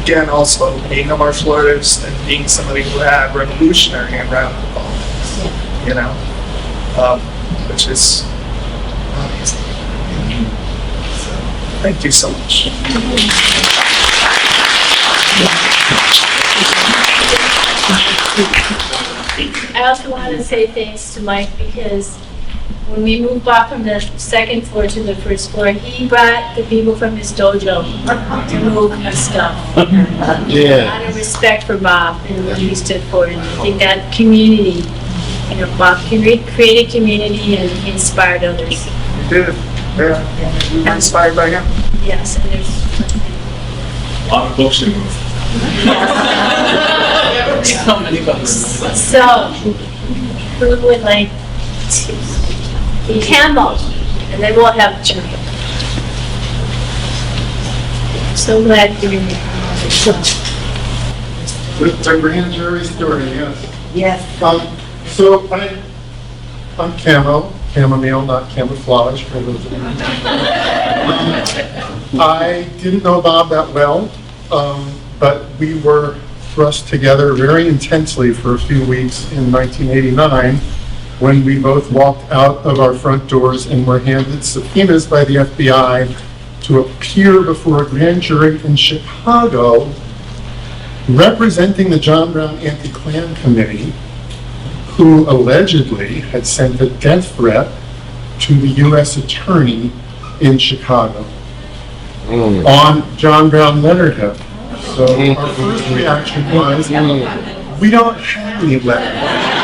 Again, also being a martial artist and being somebody who had revolutionary and radical politics, you know, which is amazing. So, thank you so much. I also want to say thanks to Mike because when we moved up from the second floor to the first floor, he brought the people from his dojo to move our stuff. Yeah. Out of respect for Bob and what he stood for. And I think that community, you know, Bob created community and he inspired others. You did, yeah. We were inspired by him. Yes, and there's A lot of books to move. So many books. so who would like to Campbell, and then we'll have Jim. So glad you're here. It's a grand jury story, yes. Yes. So I'm chamomile, not camouflage. For those of you. I didn't know Bob that well, but we were thrust together very intensely for a few weeks in 1989 when we both walked out of our front doors and were handed subpoenas by the FBI to appear before a grand jury in Chicago representing the John Brown Anti-Klan Committee, who allegedly had sent a death threat to the U.S. Attorney in Chicago on John Brown letterhead. So our first reaction was, we don't have any letterhead.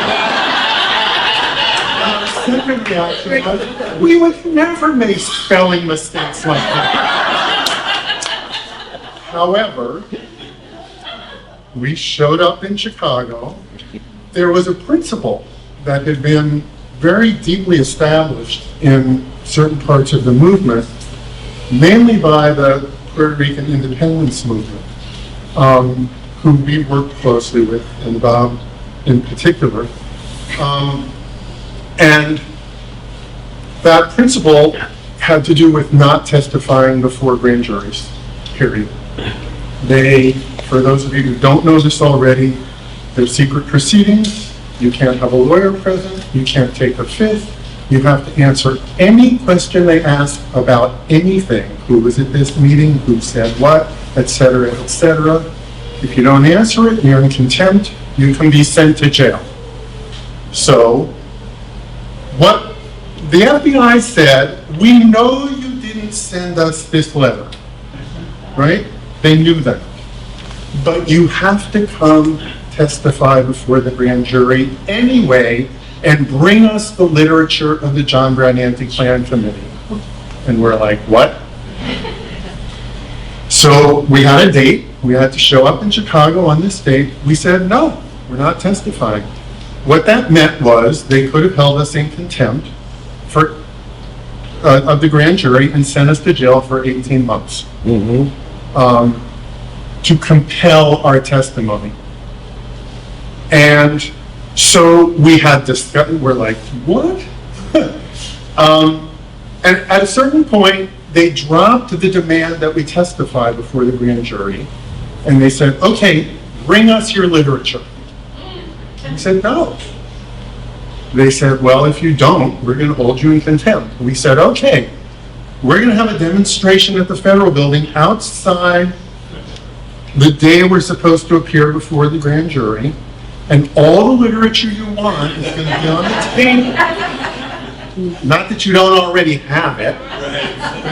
second reaction was, we would never make spelling mistakes like that. However, we showed up in Chicago. There was a principle that had been very deeply established in certain parts of the movement, mainly by the Puerto Rican independence movement, who we worked closely with, and Bob in particular. And that principle had to do with not testifying before grand juries, period. They, for those of you who don't know this already, they're secret proceedings. You can't have a lawyer present. You can't take a fifth. You have to answer any question they ask about anything. Who was at this meeting? Who said what? Et cetera, et cetera. If you don't answer it, you're in contempt. You can be sent to jail. So, what the FBI said, we know you didn't send us this letter, right? They knew that. But you have to come testify before the grand jury anyway and bring us the literature of the John Brown Anti-Klan Committee. And we're like, what? So we had a date. We had to show up in Chicago on this date. We said, no, we're not testifying. What that meant was they could have held us in contempt of the grand jury and sent us to jail for 18 months to compel our testimony. And so we had discussed, we're like, what? And at a certain point, they dropped the demand that we testify before the grand jury. And they said, okay, bring us your literature. We said, no. They said, well, if you don't, we're going to hold you in contempt. We said, okay, we're going to have a demonstration at the Federal Building outside the day we're supposed to appear before the grand jury, and all the literature you want is going to be on the table. Not that you don't already have it.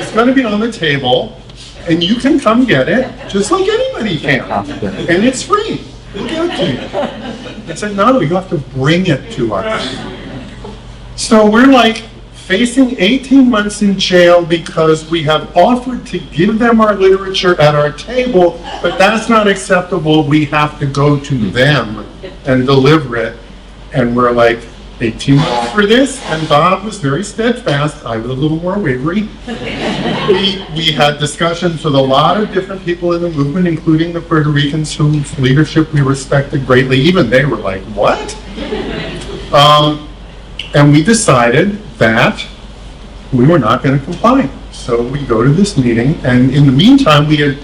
It's going to be on the table, and you can come get it, just like anybody can. And it's free. We'll give it to you. I said, no, you have to bring it to us. So we're like facing 18 months in jail because we have offered to give them our literature at our table, but that's not acceptable. We have to go to them and deliver it. And we're like, 18 months for this? And Bob was very steadfast. I was a little more wavery. We had discussions with a lot of different people in the movement, including the Puerto Ricans whose leadership we respected greatly. Even they were like, what? And we decided that we were not going to comply. So we go to this meeting, and in the meantime, we had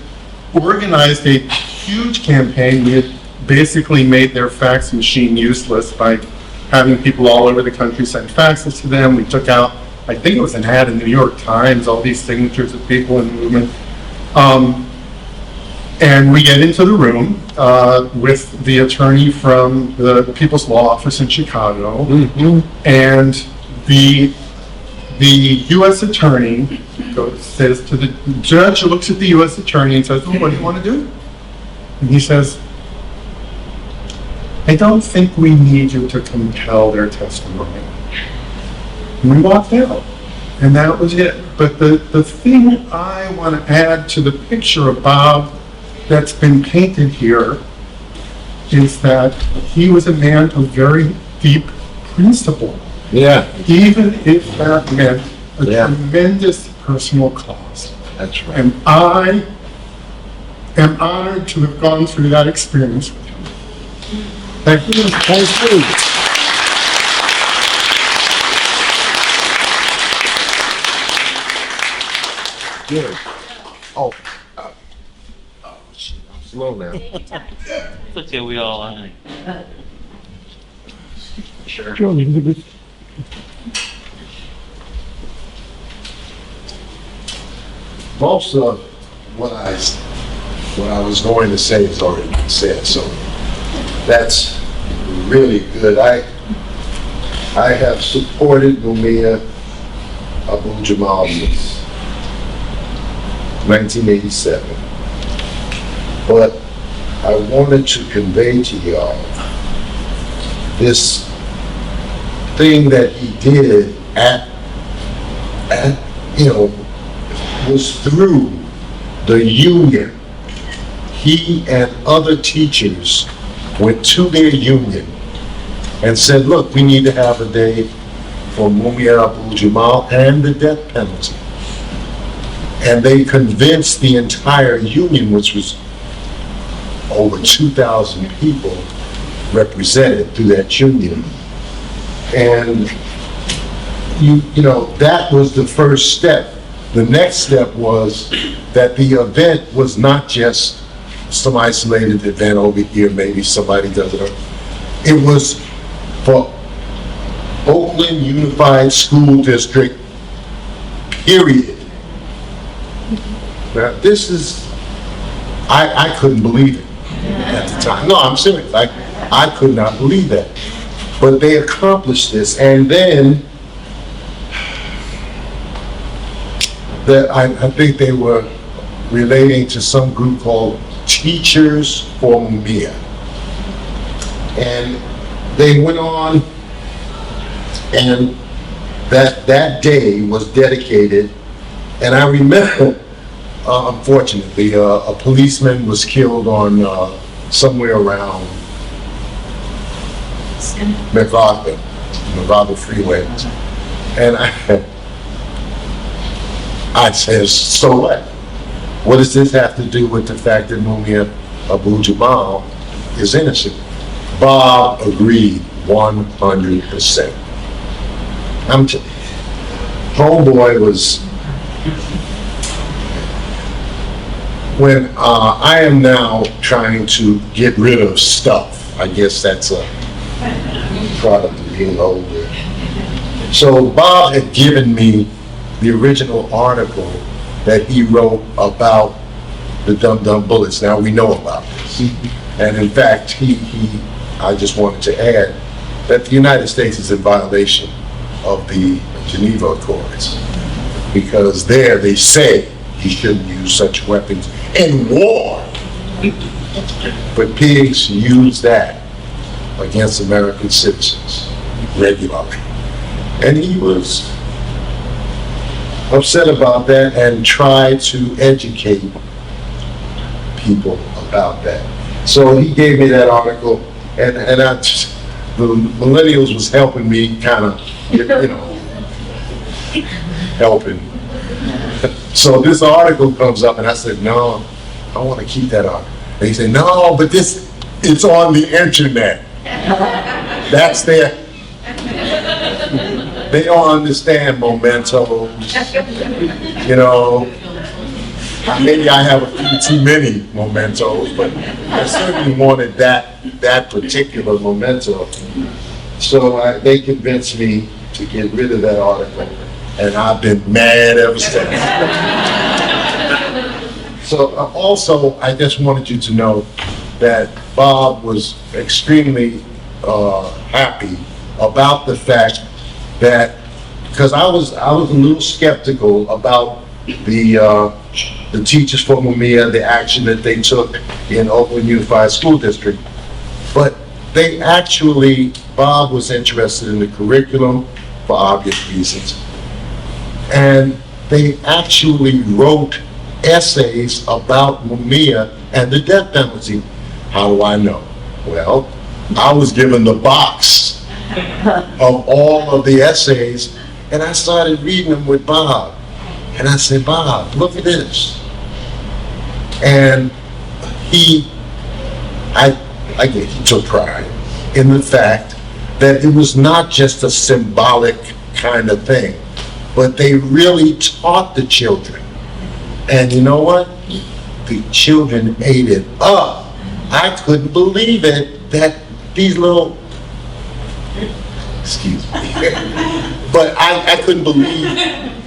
organized a huge campaign. We had basically made their fax machine useless by having people all over the country send faxes to them. We took out, I think it was an ad in the New York Times, all these signatures of people in the movement. And we get into the room with the attorney from the People's Law Office in Chicago, and the U.S. attorney says to the judge, looks at the U.S. attorney and says, well, what do you want to do? And he says, I don't think we need you to compel their testimony. And we walked out, and that was it. But the thing I want to add to the picture of Bob that's been painted here is that he was a man of very deep principle. Yeah. Even if that meant a tremendous personal cost. That's right. And I am honored to have gone through that experience with him. Thank you. Thank you. Good. Oh, shit, I'm slow now. It's okay, we all are. Sure. Most of what I was going to say has already been said, so that's really good. I have supported Mumia Abu-Jamal since 1987, but I wanted to convey to y'all this thing that he did was through the union. He and other teachers went to their union and said, look, we need to have a day for Mumia Abu-Jamal and the death penalty. And they convinced the entire union, which was over 2,000 people represented through that union. And you know, that was the first step. The next step was that the event was not just some isolated event over here, maybe somebody does it. It was for Oakland Unified School District, period. Now, this is, I couldn't believe it at the time. No, I'm serious. I could not believe that. But they accomplished this, and then I think they were relating to some group called Teachers for Mumia. And they went on, and that day was dedicated, and I remember, unfortunately, a policeman was killed on somewhere around McArthur Freeway. And I says, so what? What does this have to do with the fact that Mumia Abu-Jamal is innocent? Bob agreed 100%. Homeboy was, when I am now trying to get rid of stuff, I guess that's a product of being older. So Bob had given me the original article that he wrote about the Dum Dum Bullets. Now we know about this. And in fact, I just wanted to add that the United States is in violation of the Geneva Accords, because there they say you shouldn't use such weapons in war. But pigs use that against American citizens regularly. And he was upset about that and tried to educate people about that. So he gave me that article, and the millennials was helping me kind of, helping. So this article comes up, and I said, no, I want to keep that article. And he said, no, but it's on the internet. That's there. They don't understand mementos. Maybe I have a few too many mementos, but I certainly wanted that particular memento. So they convinced me to get rid of that article, and I've been mad ever since. So also, I just wanted you to know that Bob was extremely happy about the fact that, because I was a little skeptical about the Teachers for Mumia, the action that they took in Oakland Unified School District, but they actually, Bob was interested in the curriculum for obvious reasons, and they actually wrote essays about Mumia and the death penalty. How do I know? Well, I was given the box of all of the essays, and I started reading them with Bob. And I said, Bob, look at this. And he took pride in the fact that it was not just a symbolic kind of thing, but they really taught the children. And you know what? The children ate it up. I couldn't believe it that these little, excuse me, but I couldn't believe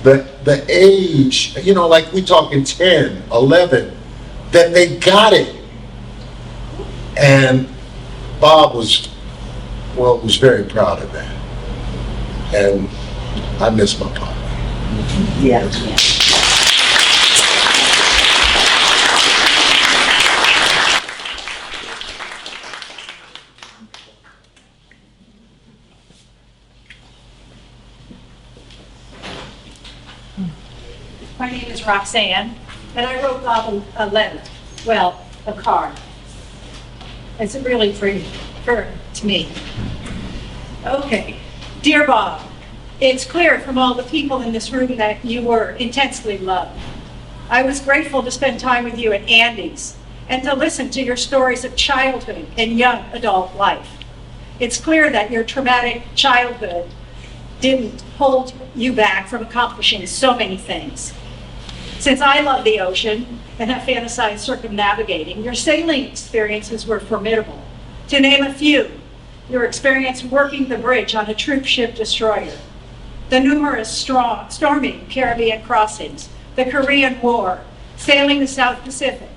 the age, like we talking 10, 11, that they got it. And Bob was very proud of that. And I miss my papa. Yeah. My name is Roxanne, and I wrote Bob a letter, well, a card. It's really to me. Okay, dear Bob, it's clear from all the people in this room that you were intensely loved. I was grateful to spend time with you at Andy's and to listen to your stories of childhood and young adult life. It's clear that your traumatic childhood didn't hold you back from accomplishing so many things. Since I love the ocean and have fantasized circumnavigating, your sailing experiences were formidable. To name a few, your experience working the bridge on a troop ship destroyer, the numerous stormy Caribbean crossings, the Korean War, sailing the South Pacific,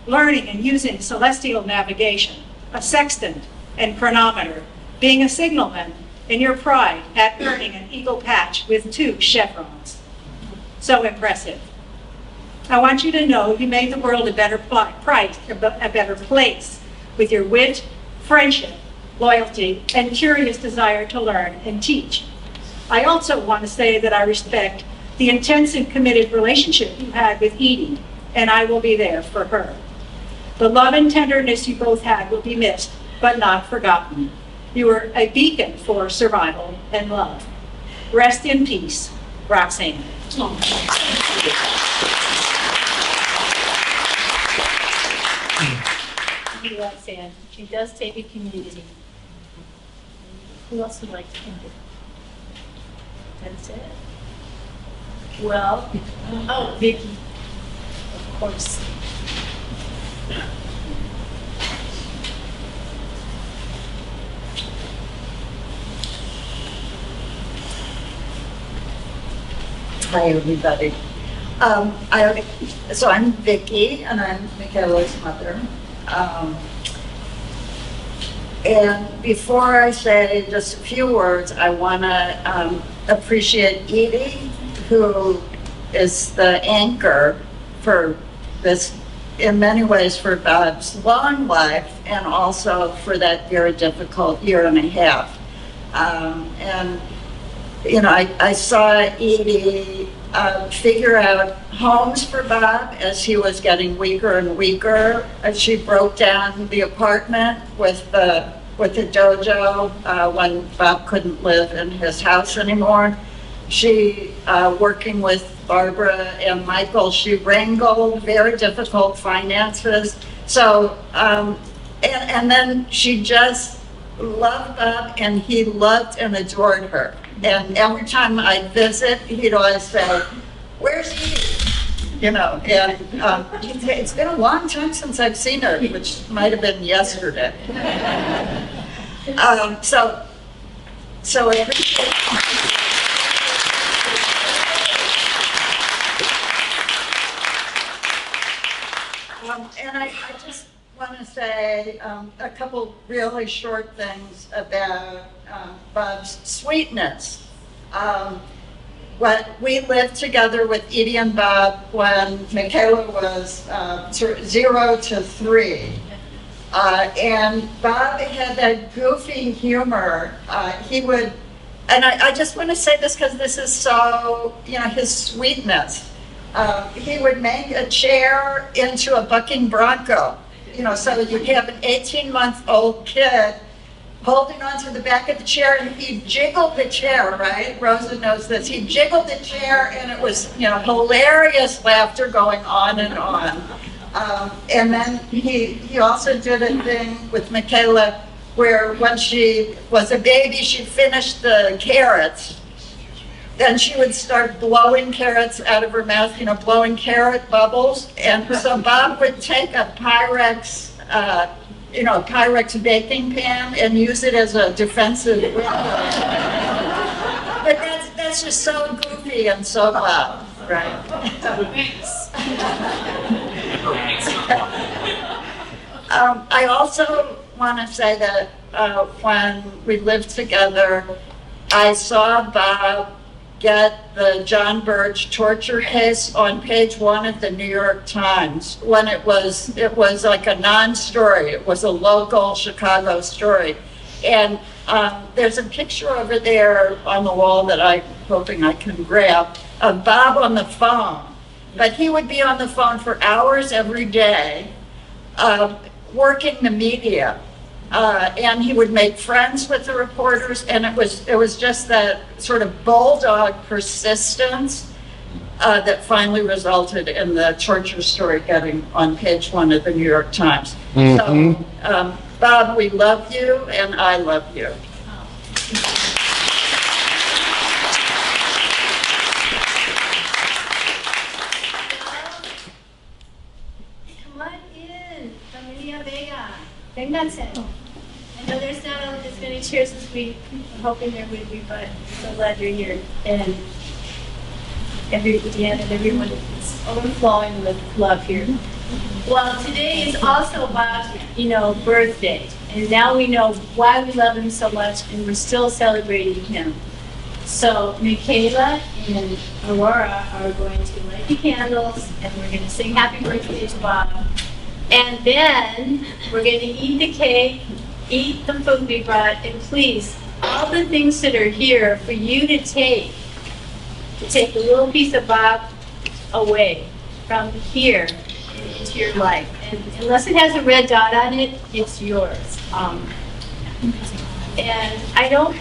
learning and using celestial navigation, a sextant and chronometer, being a signalman, and your pride at earning an eagle patch with 2 chevrons. So impressive. I want you to know you made the world a better place with your wit, friendship, loyalty, and curious desire to learn and teach. I also want to say that I respect the intense and committed relationship you had with Edie, and I will be there for her. The love and tenderness you both had will be missed, but not forgotten. You were a beacon for survival and love. Rest in peace, Roxanne. Thank you, Roxanne. She does take a community. Who else would like to end it? That's it. Well, oh, Vicki, of course. Hi, everybody. So I'm Vicki, and I'm Michaela's mother. And before I say just a few words, I want to appreciate Edie, who is the anchor for this, in many ways, for Bob's long life, and also for that very difficult year and a half. And you know, I saw Edie figure out homes for Bob as he was getting weaker and weaker. She broke down the apartment with the dojo when Bob couldn't live in his house anymore. She, working with Barbara and Michael, she wrangled very difficult finances. So, and then she just loved Bob, and he loved and adored her. And every time I'd visit, he'd always say, "Where's he?" You know, and it's been a long time since I've seen her, which might have been yesterday. So I appreciate and I just want to say a couple really short things about Bob's sweetness. We lived together with Edie and Bob when Michaela was 0 to 3. And Bob had that goofy humor. He would, and I just want to say this because this is so, you know, his sweetness. He would make a chair into a bucking bronco, you know, so you'd have an 18-month-old kid holding onto the back of the chair, and he jiggled the chair, right? Rosa knows this. He jiggled the chair, and it was, you know, hilarious laughter going on and on. And then he also did a thing with Michaela where when she was a baby, she'd finish the carrots. Then she would start blowing carrots out of her mouth, you know, blowing carrot bubbles. And so Bob would take a Pyrex, Pyrex baking pan and use it as a defensive window. But that's just so goofy and so Bob, right? Thanks. I also want to say that when we lived together, I saw Bob get the John Birch torture case on page 1 of the New York Times when it was like a non-story. It was a local Chicago story. And there's a picture over there on the wall that I'm hoping I can grab of Bob on the phone. but he would be on the phone for hours every day, working the media. And he would make friends with the reporters, and it was just that sort of bulldog persistence that finally resulted in the torture story getting on page 1 of the New York Times. So, Bob, we love you, and I love you. Come on in, Familia Vega. Vénganse. I know there's not as many chairs as we were hoping there would be, but I'm so glad you're here. And Deanna and everyone is overflowing with love here. Well, today is also Bob's, birthday. And now we know why we love him so much, and we're still celebrating him. So Michaela and Aurora are going to light the candles, and we're going to sing happy birthday to Bob. And then we're going to eat the cake, eat the food we brought, and please, all the things that are here for you to take a little piece of Bob away from here into your life. And unless it has a red dot on it, it's yours. And I don't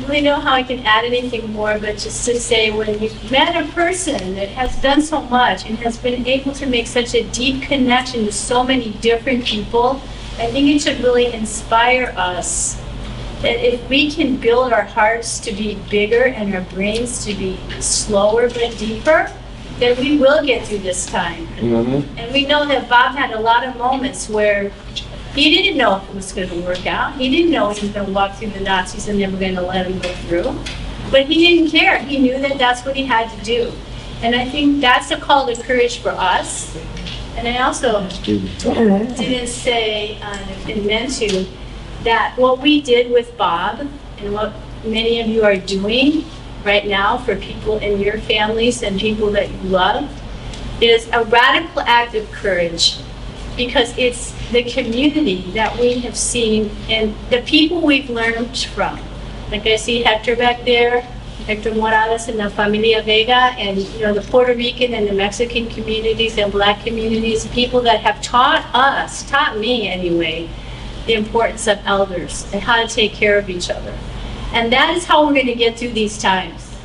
really know how I can add anything more, but just to say, when you've met a person that has done so much and has been able to make such a deep connection to so many different people, I think it should really inspire us that if we can build our hearts to be bigger and our brains to be slower but deeper, then we will get through this time. And we know that Bob had a lot of moments where he didn't know if it was going to work out. He didn't know he was going to walk through the Nazis and they were going to let him go through. But he didn't care. He knew that that's what he had to do. And I think that's a call to courage for us. And I also didn't say, and meant to, that what we did with Bob and what many of you are doing right now for people in your families and people that you love is a radical act of courage, because it's the community that we have seen and the people we've learned from. Like I see Hector back there, Hector Morales and the Familia Vega, and the Puerto Rican and the Mexican communities and Black communities, people that have taught me anyway, the importance of elders and how to take care of each other. And that is how we're going to get through these times.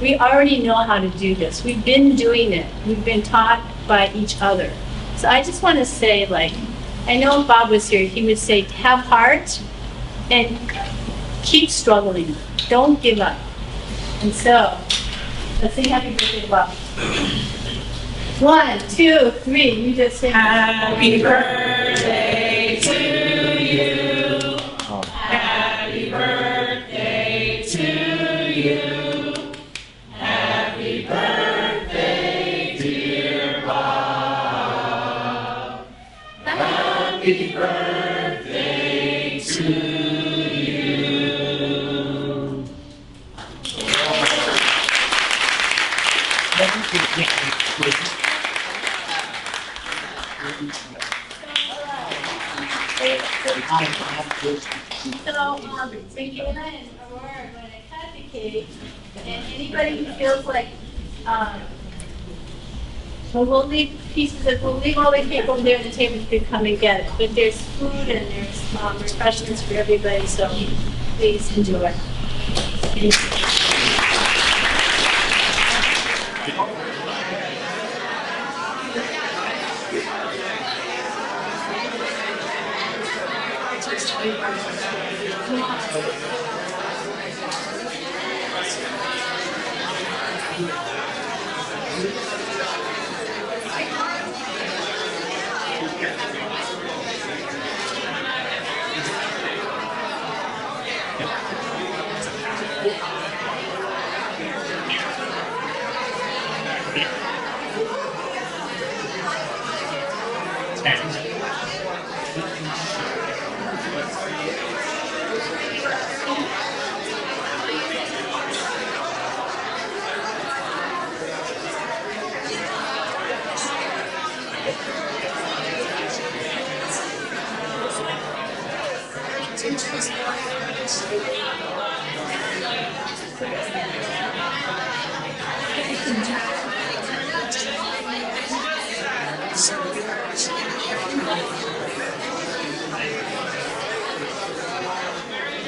We already know how to do this. We've been doing it. We've been taught by each other. So I just want to say, I know if Bob was here, he would say, have heart and keep struggling. Don't give up. And so, let's sing happy birthday, Bob. 1, 2, 3, you just sing. Happy birthday to you. Happy birthday to you. Happy birthday, dear Bob. Happy birthday to you. So, Regina and Aurora are going to cut the cake, and anybody who feels like, we'll leave all the cake over there on the table, you can come and get it. But there's food and there's refreshments for everybody, so please enjoy. Thank you.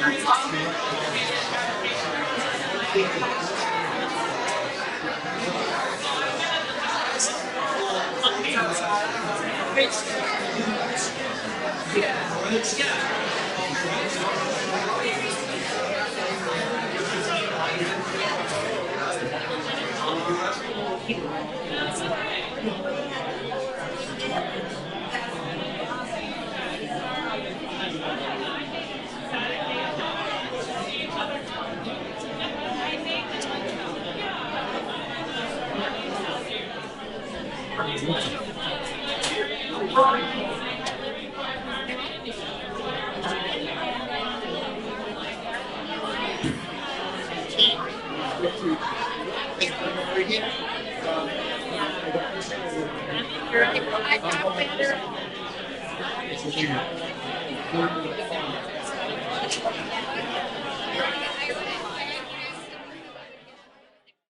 Thank you.